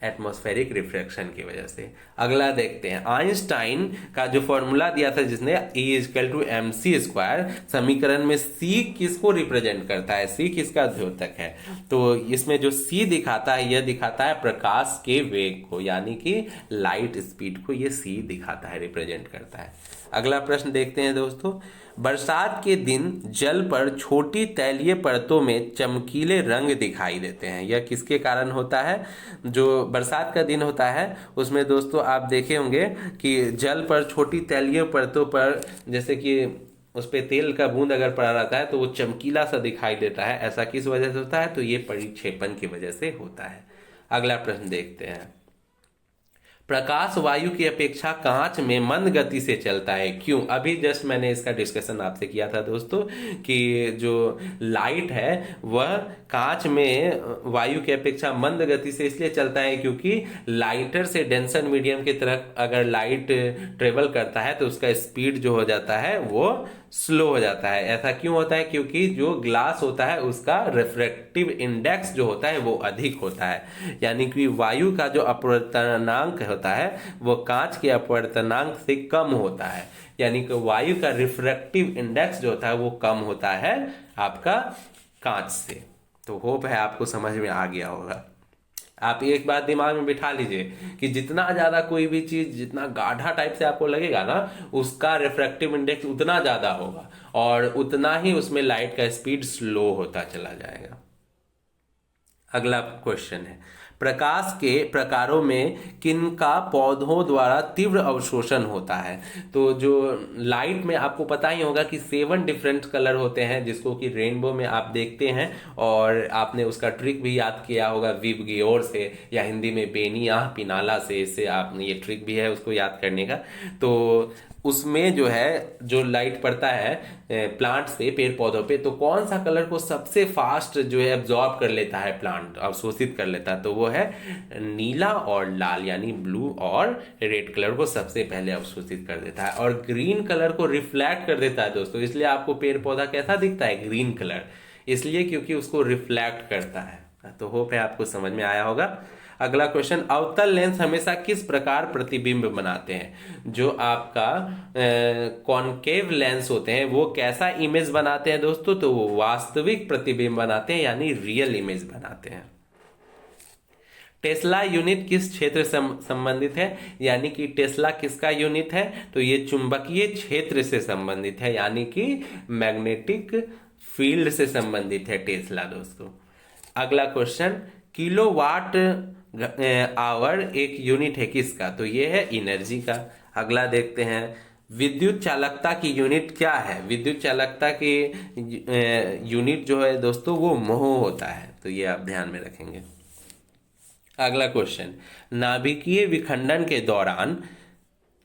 एटमॉस्फेरिक रिफ्रैक्शन की वजह से। अगला देखते हैं, आइंस्टाइन का जो फॉर्मूला दिया था जिसने E=mc², समीकरण में C किसको रिप्रेजेंट करता है? C किसका द्योतक है? तो इसमें जो C दिखाता है यह दिखाता है प्रकाश के वेग को, यानी कि लाइट स्पीड को ये C दिखाता है, रिप्रेजेंट करता है। अगला प्रश्न देखते हैं दोस्तों, बरसात के दिन जल पर छोटी तैलीय परतों में चमकीले रंग दिखाई देते हैं, यह किसके कारण होता है? जो बरसात का दिन होता है उसमें दोस्तों आप देखे होंगे कि जल पर छोटी तैलीय परतों पर जैसे कि उस पे तेल का बूंद अगर पड़ा रहता है तो वो चमकीला सा दिखाई देता है। ऐसा किस वजह से होता है? तो ये परिक्षेपण की वजह से होता है। अगला प्रश्न देखते हैं, प्रकाश वायु की अपेक्षा कांच में मंद गति से चलता है, क्यों? अभी जस्ट मैंने इसका डिस्कशन आपसे किया था दोस्तों कि जो लाइट है वह कांच में वायु की अपेक्षा मंद गति से इसलिए चलता है क्योंकि लाइटर से डेंसर मीडियम की तरफ अगर लाइट ट्रेवल करता है तो उसका स्पीड जो हो जाता है वो स्लो हो जाता है। ऐसा क्यों होता है? क्योंकि जो ग्लास होता है उसका रिफ्रैक्टिव इंडेक्स जो होता है वो अधिक होता है, यानी कि वायु का जो अपवर्तनांक होता है वो कांच के अपवर्तनांक से कम होता है, यानी कि वायु का रिफ्रैक्टिव इंडेक्स जो होता है वो कम होता है आपका कांच से। तो होप है आपको समझ में आ गया होगा। आप एक बात दिमाग में बिठा लीजिए कि जितना ज्यादा कोई भी चीज जितना गाढ़ा टाइप से आपको लगेगा ना उसका रिफ्रैक्टिव इंडेक्स उतना ज्यादा होगा और उतना ही उसमें लाइट का स्पीड स्लो होता चला जाएगा। अगला क्वेश्चन है, प्रकाश के प्रकारों में किनका पौधों द्वारा तीव्र अवशोषण होता है? तो जो लाइट में आपको पता ही होगा कि 7 डिफरेंट कलर होते हैं जिसको कि रेनबो में आप देखते हैं, और आपने उसका ट्रिक भी याद किया होगा विबगियोर से या हिंदी में बेनिया पिनाला से, इससे आपने ये ट्रिक भी है उसको याद करने का। तो उसमें जो है जो लाइट पड़ता है प्लांट पे, पेड़ पौधों पे, तो कौन सा कलर को सबसे फास्ट जो है एब्जॉर्ब कर लेता है प्लांट, अवशोषित कर लेता है? तो वो है नीला और लाल, यानी ब्लू और रेड कलर को सबसे पहले अवशोषित कर देता है, और ग्रीन कलर को रिफ्लेक्ट कर देता है दोस्तों। इसलिए आपको पेड़ पौधा कैसा दिखता है? ग्रीन कलर, इसलिए क्योंकि उसको रिफ्लेक्ट करता है। तो होप है आपको समझ में आया होगा। अगला क्वेश्चन, अवतल लेंस हमेशा किस प्रकार प्रतिबिंब बनाते हैं? जो आपका कॉनकेव लेंस होते हैं वो कैसा इमेज बनाते हैं दोस्तों? तो वो वास्तविक प्रतिबिंब बनाते हैं, यानी रियल इमेज बनाते हैं। टेस्ला यूनिट किस क्षेत्र से संबंधित है, यानी कि टेस्ला किसका यूनिट है, तो ये चुंबकीय क्षेत्र से संबंधित है, यानी कि मैग्नेटिक फील्ड से संबंधित है टेस्ला दोस्तों। अगला क्वेश्चन, किलोवाट आवर एक यूनिट है किसका, तो ये है एनर्जी का। अगला देखते हैं, विद्युत चालकता की यूनिट क्या है, विद्युत चालकता की यूनिट जो है दोस्तों वो मोह होता है, तो ये आप ध्यान में रखेंगे। अगला क्वेश्चन, नाभिकीय विखंडन के दौरान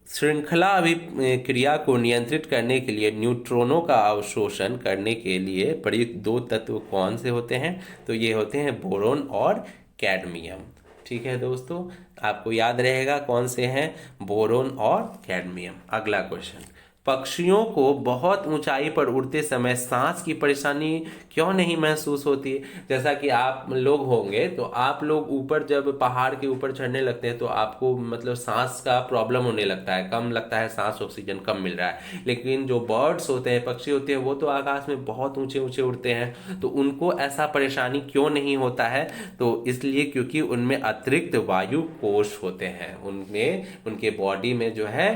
श्रृंखला अभिक्रिया को नियंत्रित करने के लिए न्यूट्रॉनों का अवशोषण करने के लिए प्रयुक्त दो तत्व कौन से होते हैं, तो ये होते हैं बोरोन और कैडमियम। ठीक है दोस्तों, आपको याद रहेगा कौन से हैं, बोरोन और कैडमियम। अगला क्वेश्चन, पक्षियों को बहुत ऊंचाई पर उड़ते समय सांस की परेशानी क्यों नहीं महसूस होती। जैसा कि आप लोग होंगे तो आप लोग ऊपर जब पहाड़ के ऊपर चढ़ने लगते हैं तो आपको मतलब सांस का प्रॉब्लम होने लगता है, कम लगता है सांस, ऑक्सीजन कम मिल रहा है। लेकिन जो बर्ड्स होते हैं, पक्षी होते हैं, वो तो आकाश में बहुत ऊंचे ऊंचे उड़ते हैं, तो उनको ऐसा परेशानी क्यों नहीं होता है, तो इसलिए क्योंकि उनमें अतिरिक्त वायु कोश होते हैं, उनमें उनके बॉडी में जो है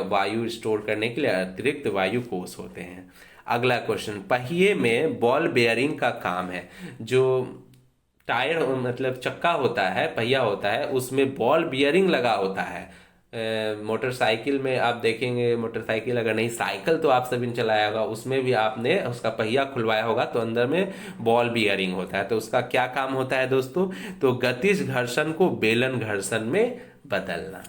वायु स्टोर करने के लिए अतिरिक्त वायु कोश होते हैं। अगला क्वेश्चन, पहिए में बॉल बेयरिंग का काम है, जो टायर मतलब चक्का होता है, पहिया होता है, उसमें बॉल बियरिंग लगा होता है। मोटरसाइकिल में आप देखेंगे, मोटरसाइकिल अगर नहीं साइकिल तो आप सभी ने चलाया होगा, उसमें भी आपने उसका पहिया खुलवाया होगा तो अंदर में बॉल बियरिंग होता है। तो उसका क्या काम होता है दोस्तों, तो गतिज घर्षण को बेलन घर्षण में बदलना।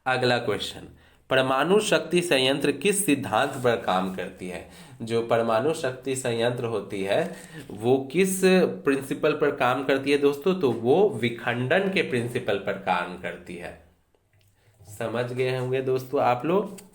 अगला क्वेश्चन, परमाणु शक्ति संयंत्र किस सिद्धांत पर काम करती है। जो परमाणु शक्ति संयंत्र होती है वो किस प्रिंसिपल पर काम करती है दोस्तों, तो वो विखंडन के प्रिंसिपल पर काम करती है। समझ गए होंगे दोस्तों आप लोग,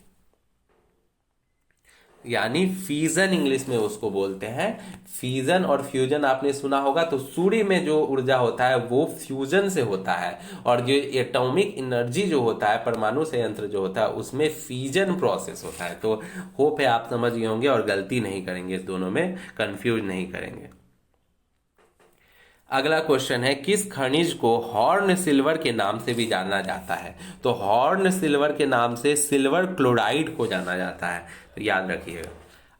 यानी फ्यूजन इंग्लिश में उसको बोलते हैं। फ्यूजन और फ्यूजन आपने सुना होगा, तो सूर्य में जो ऊर्जा होता है वो फ्यूजन से होता है, और जो एटॉमिक एनर्जी जो होता है, परमाणु संयंत्र जो होता है, उसमें फ्यूजन प्रोसेस होता है। तो होप है आप समझ गए होंगे और गलती नहीं करेंगे, इस दोनों में कंफ्यूज नहीं करेंगे। अगला क्वेश्चन है, किस खनिज को हॉर्न सिल्वर के नाम से भी जाना जाता है, तो हॉर्न सिल्वर के नाम से सिल्वर क्लोराइड को जाना जाता है, तो याद रखिएगा।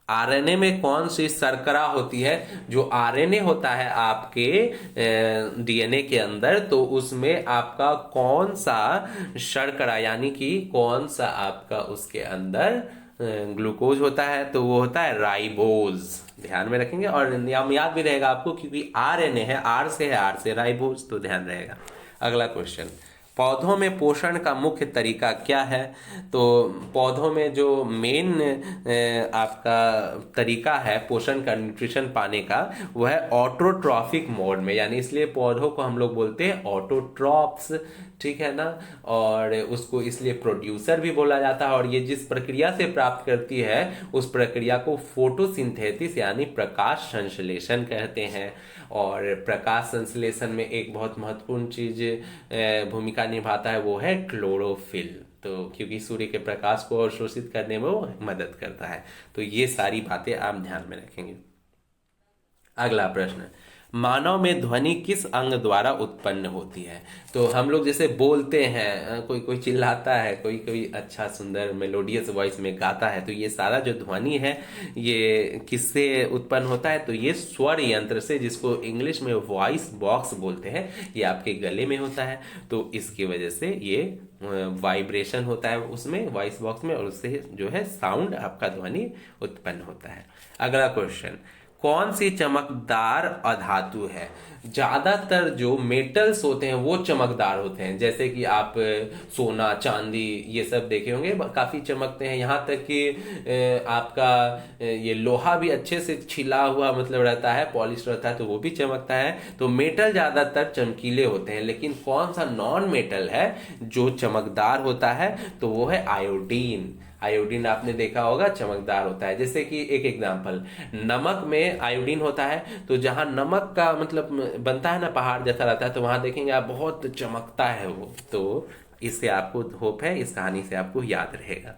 आरएनए में कौन सी शर्करा होती है, जो आरएनए होता है आपके डीएनए के अंदर, तो उसमें आपका कौन सा शर्करा, यानी कि कौन सा आपका उसके अंदर ग्लूकोज होता है, तो वो होता है राइबोज। ध्यान में रखेंगे और हम याद भी रहेगा आपको, क्योंकि आरएनए है, आर से है, आर से राइबोज, तो ध्यान रहेगा। अगला क्वेश्चन, पौधों में पोषण का मुख्य तरीका क्या है, तो पौधों में जो मेन आपका तरीका है पोषण का, न्यूट्रिशन पाने का, वो है ऑटोट्रॉफिक मोड में, यानी इसलिए पौधों को हम लोग बोलते हैं ऑटोट्रॉप्स, ठीक है ना, और उसको इसलिए प्रोड्यूसर भी बोला जाता है। और ये जिस प्रक्रिया से प्राप्त करती है उस प्रक्रिया को फोटोसिंथेसिस यानी प्रकाश संश्लेषण कहते हैं। और प्रकाश संश्लेषण में एक बहुत महत्वपूर्ण चीज भूमिका निभाता है, वो है क्लोरोफिल, तो क्योंकि सूर्य के प्रकाश को अवशोषित करने में वो मदद करता है। तो ये सारी बातें आप ध्यान में रखेंगे। अगला प्रश्न, मानव में ध्वनि किस अंग द्वारा उत्पन्न होती है, तो हम लोग जैसे बोलते हैं, कोई कोई चिल्लाता है, कोई कोई अच्छा सुंदर मेलोडियस वॉइस में गाता है, तो ये सारा जो ध्वनि है ये किससे उत्पन्न होता है, तो ये स्वर यंत्र से, जिसको इंग्लिश में वॉइस बॉक्स बोलते हैं, ये आपके गले में होता है। तो इसकी वजह से ये वाइब्रेशन होता है उसमें, वॉइस बॉक्स में, और उससे जो है साउंड आपका ध्वनि उत्पन्न होता है। अगला क्वेश्चन, कौन सी चमकदार अधातु है। ज्यादातर जो मेटल्स होते हैं वो चमकदार होते हैं, जैसे कि आप सोना, चांदी, ये सब देखे होंगे, काफी चमकते हैं। यहाँ तक कि आपका ये लोहा भी अच्छे से छिला हुआ मतलब रहता है, पॉलिश रहता है, तो वो भी चमकता है। तो मेटल ज्यादातर चमकीले होते हैं, लेकिन कौन सा नॉन मेटल है जो चमकदार होता है, तो वो है आयोडीन। आयोडीन आपने देखा होगा चमकदार होता है। जैसे कि एक एग्जांपल, नमक में आयोडीन होता है, तो जहां नमक का मतलब बनता है ना, पहाड़ जैसा रहता है, तो वहां देखेंगे आप बहुत चमकता है वो। तो इससे आपको होप है, इस कहानी से आपको याद रहेगा।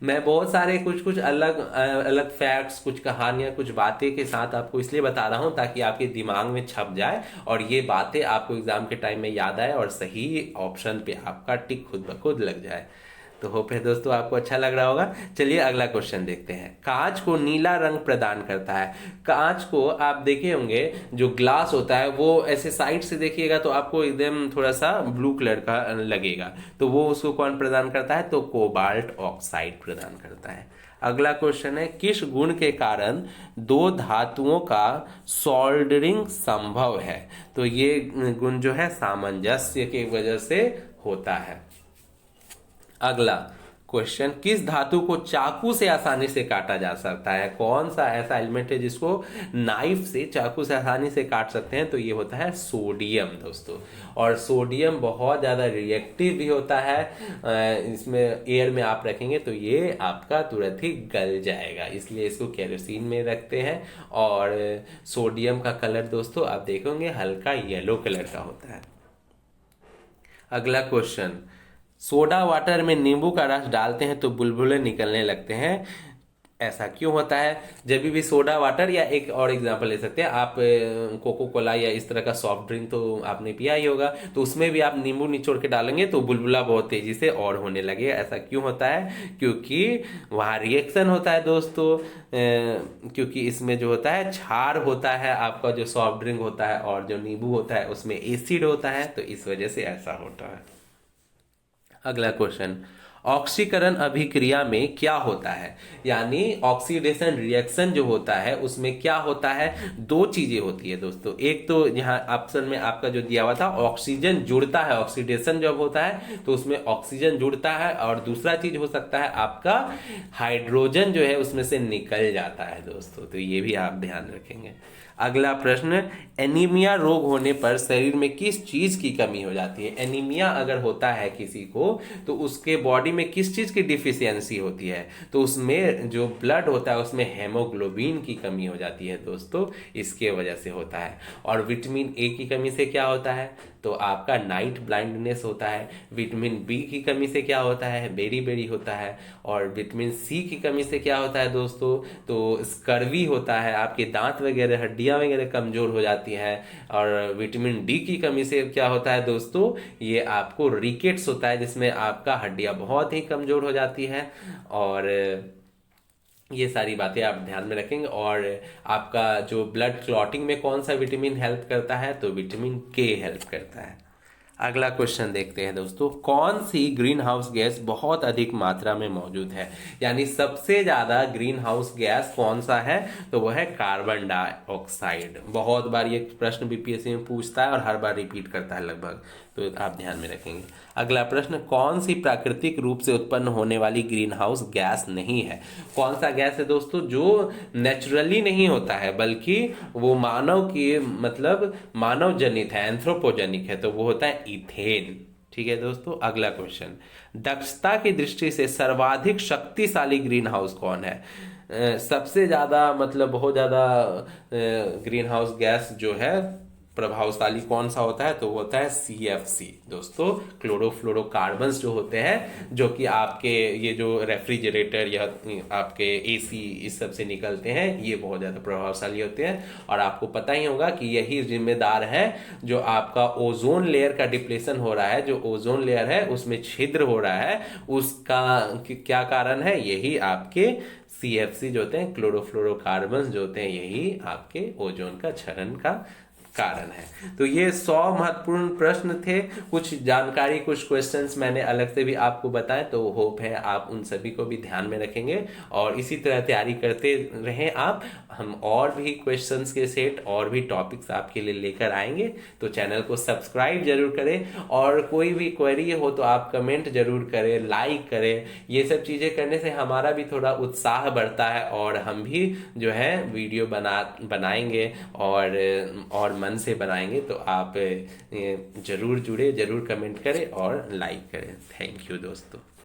मैं बहुत सारे कुछ कुछ अलग अलग फैक्ट्स, कुछ कहानियां, कुछ बातें के साथ आपको इसलिए बता रहा हूं ताकि आपके दिमाग में छप जाए और ये बातें आपको एग्जाम के टाइम में याद आए और सही ऑप्शन पे आपका टिक खुद ब खुद लग जाए। तो होप है दोस्तों आपको अच्छा लग रहा होगा। चलिए अगला क्वेश्चन देखते हैं। कांच को नीला रंग प्रदान करता है। कांच को आप देखे होंगे, जो ग्लास होता है वो ऐसे साइड से देखिएगा तो आपको एकदम थोड़ा सा ब्लू कलर का लगेगा, तो वो उसको कौन प्रदान करता है? तो कोबाल्ट ऑक्साइड प्रदान करता है। अगला क्वेश्चन है, किस गुण के कारण दो धातुओं का सोल्डरिंग संभव है? तो ये गुण जो है सामंजस्य की वजह से होता है। अगला क्वेश्चन, किस धातु को चाकू से आसानी से काटा जा सकता है? कौन सा ऐसा एलिमेंट है जिसको नाइफ से, चाकू से आसानी से काट सकते हैं? तो ये होता है सोडियम दोस्तों। और सोडियम बहुत ज्यादा रिएक्टिव भी होता है, इसमें एयर में आप रखेंगे तो ये आपका तुरंत ही गल जाएगा, इसलिए इसको केरोसिन में रखते हैं। और सोडियम का कलर दोस्तों आप देखोगे हल्का येलो कलर का होता है। अगला क्वेश्चन, सोडा वाटर में नींबू का रस डालते हैं तो बुलबुले निकलने लगते हैं, ऐसा क्यों होता है? जब भी सोडा वाटर, या एक और एग्जांपल ले सकते हैं आप, कोको कोला या इस तरह का सॉफ्ट ड्रिंक तो आपने पिया ही होगा, तो उसमें भी आप नींबू निचोड़ के डालेंगे तो बुलबुला बहुत तेजी से और होने लगे। ऐसा क्यों होता है? क्योंकि वहाँ रिएक्शन होता है दोस्तों, क्योंकि इसमें जो होता है क्षार होता है, आपका जो सॉफ्ट ड्रिंक होता है, और जो नींबू होता है उसमें एसिड होता है, तो इस वजह से ऐसा होता है। अगला क्वेश्चन, ऑक्सीकरण अभिक्रिया में क्या होता है? यानी ऑक्सीडेशन रिएक्शन जो होता है उसमें क्या होता है? दो चीजें होती है दोस्तों। एक तो यहाँ ऑप्शन में आपका जो दिया हुआ था, ऑक्सीजन जुड़ता है, ऑक्सीडेशन जब होता है तो उसमें ऑक्सीजन जुड़ता है, और दूसरा चीज हो सकता है आपका हाइड्रोजन जो है उसमें से निकल जाता है दोस्तों, तो ये भी आप ध्यान रखेंगे। अगला प्रश्न, एनीमिया रोग होने पर शरीर में किस चीज की कमी हो जाती है? एनीमिया अगर होता है किसी को तो उसके बॉडी में किस चीज की डिफिशियंसी होती है? तो उसमें जो ब्लड होता है उसमें हेमोग्लोबिन की कमी हो जाती है दोस्तों, इसके वजह से होता है। और विटामिन ए की कमी से क्या होता है? तो आपका नाइट ब्लाइंडनेस होता है। विटामिन बी की कमी से क्या होता है? बेरी बेरी होता है। और विटामिन सी की कमी से क्या होता है दोस्तों? तो स्कर्वी होता है, आपके दांत वगैरह, हड्डियां वगैरह कमजोर हो जाती हैं। और विटामिन डी की कमी से क्या होता है दोस्तों? ये आपको रिकेट्स होता है, जिसमें आपका हड्डियां बहुत ही कमजोर हो जाती है। और ये सारी बातें आप ध्यान में रखेंगे। और आपका जो ब्लड क्लॉटिंग में कौन सा विटामिन हेल्प करता है? तो विटामिन के हेल्प करता है। अगला क्वेश्चन देखते हैं दोस्तों, कौन सी ग्रीन हाउस गैस बहुत अधिक मात्रा में मौजूद है? यानी सबसे ज्यादा ग्रीन हाउस गैस कौन सा है? तो वह है कार्बन डाइऑक्साइड। बहुत बार ये प्रश्न बीपीएससी में पूछता है और हर बार रिपीट करता है लगभग, तो आप ध्यान में रखेंगे। अगला प्रश्न, कौन सी प्राकृतिक रूप से उत्पन्न होने वाली ग्रीन हाउस गैस नहीं है? कौन सा गैस है दोस्तों जो नेचुरली नहीं होता है, बल्कि वो मानव की, मतलब मानव जनित है, एंथ्रोपोजेनिक है, तो वो होता है इथेन। ठीक है दोस्तों। अगला क्वेश्चन, दक्षता की दृष्टि से सर्वाधिक शक्तिशाली ग्रीन हाउस कौन है? सबसे ज्यादा, मतलब बहुत ज्यादा ग्रीन हाउस गैस जो है प्रभावशाली कौन सा होता है? तो वो होता है CFC दोस्तों, क्लोरोफ्लोरोकार्बन्स जो होते हैं, जो कि आपके ये जो रेफ्रिजरेटर या आपके AC इस सब से निकलते हैं, ये बहुत ज्यादा प्रभावशाली होते हैं। और आपको पता ही होगा कि यही जिम्मेदार है जो आपका ओजोन लेयर का डिप्लेशन हो रहा है, जो ओजोन लेयर है उसमें छिद्र हो रहा है, उसका क्या कारण है? यही आपके CFC जो होते हैं, क्लोरोफ्लोरोकार्बन्स जो होते हैं, यही आपके ओजोन का क्षरण का कारण है। तो ये 100 महत्वपूर्ण प्रश्न थे, कुछ जानकारी, कुछ क्वेश्चंस मैंने अलग से भी आपको बताए, तो होप है आप उन सभी को भी ध्यान में रखेंगे और इसी तरह तैयारी करते रहें आप। हम और भी क्वेश्चंस के सेट और भी टॉपिक्स आपके लिए लेकर आएंगे, तो चैनल को सब्सक्राइब जरूर करें, और कोई भी क्वेरी हो तो आप कमेंट जरूर करें, लाइक करें। ये सब चीजें करने से हमारा भी थोड़ा उत्साह बढ़ता है और हम भी जो है वीडियो बनाएंगे और मन से बनाएंगे। तो आप जरूर जुड़े, जरूर कमेंट करें और लाइक करें। थैंक यू दोस्तों।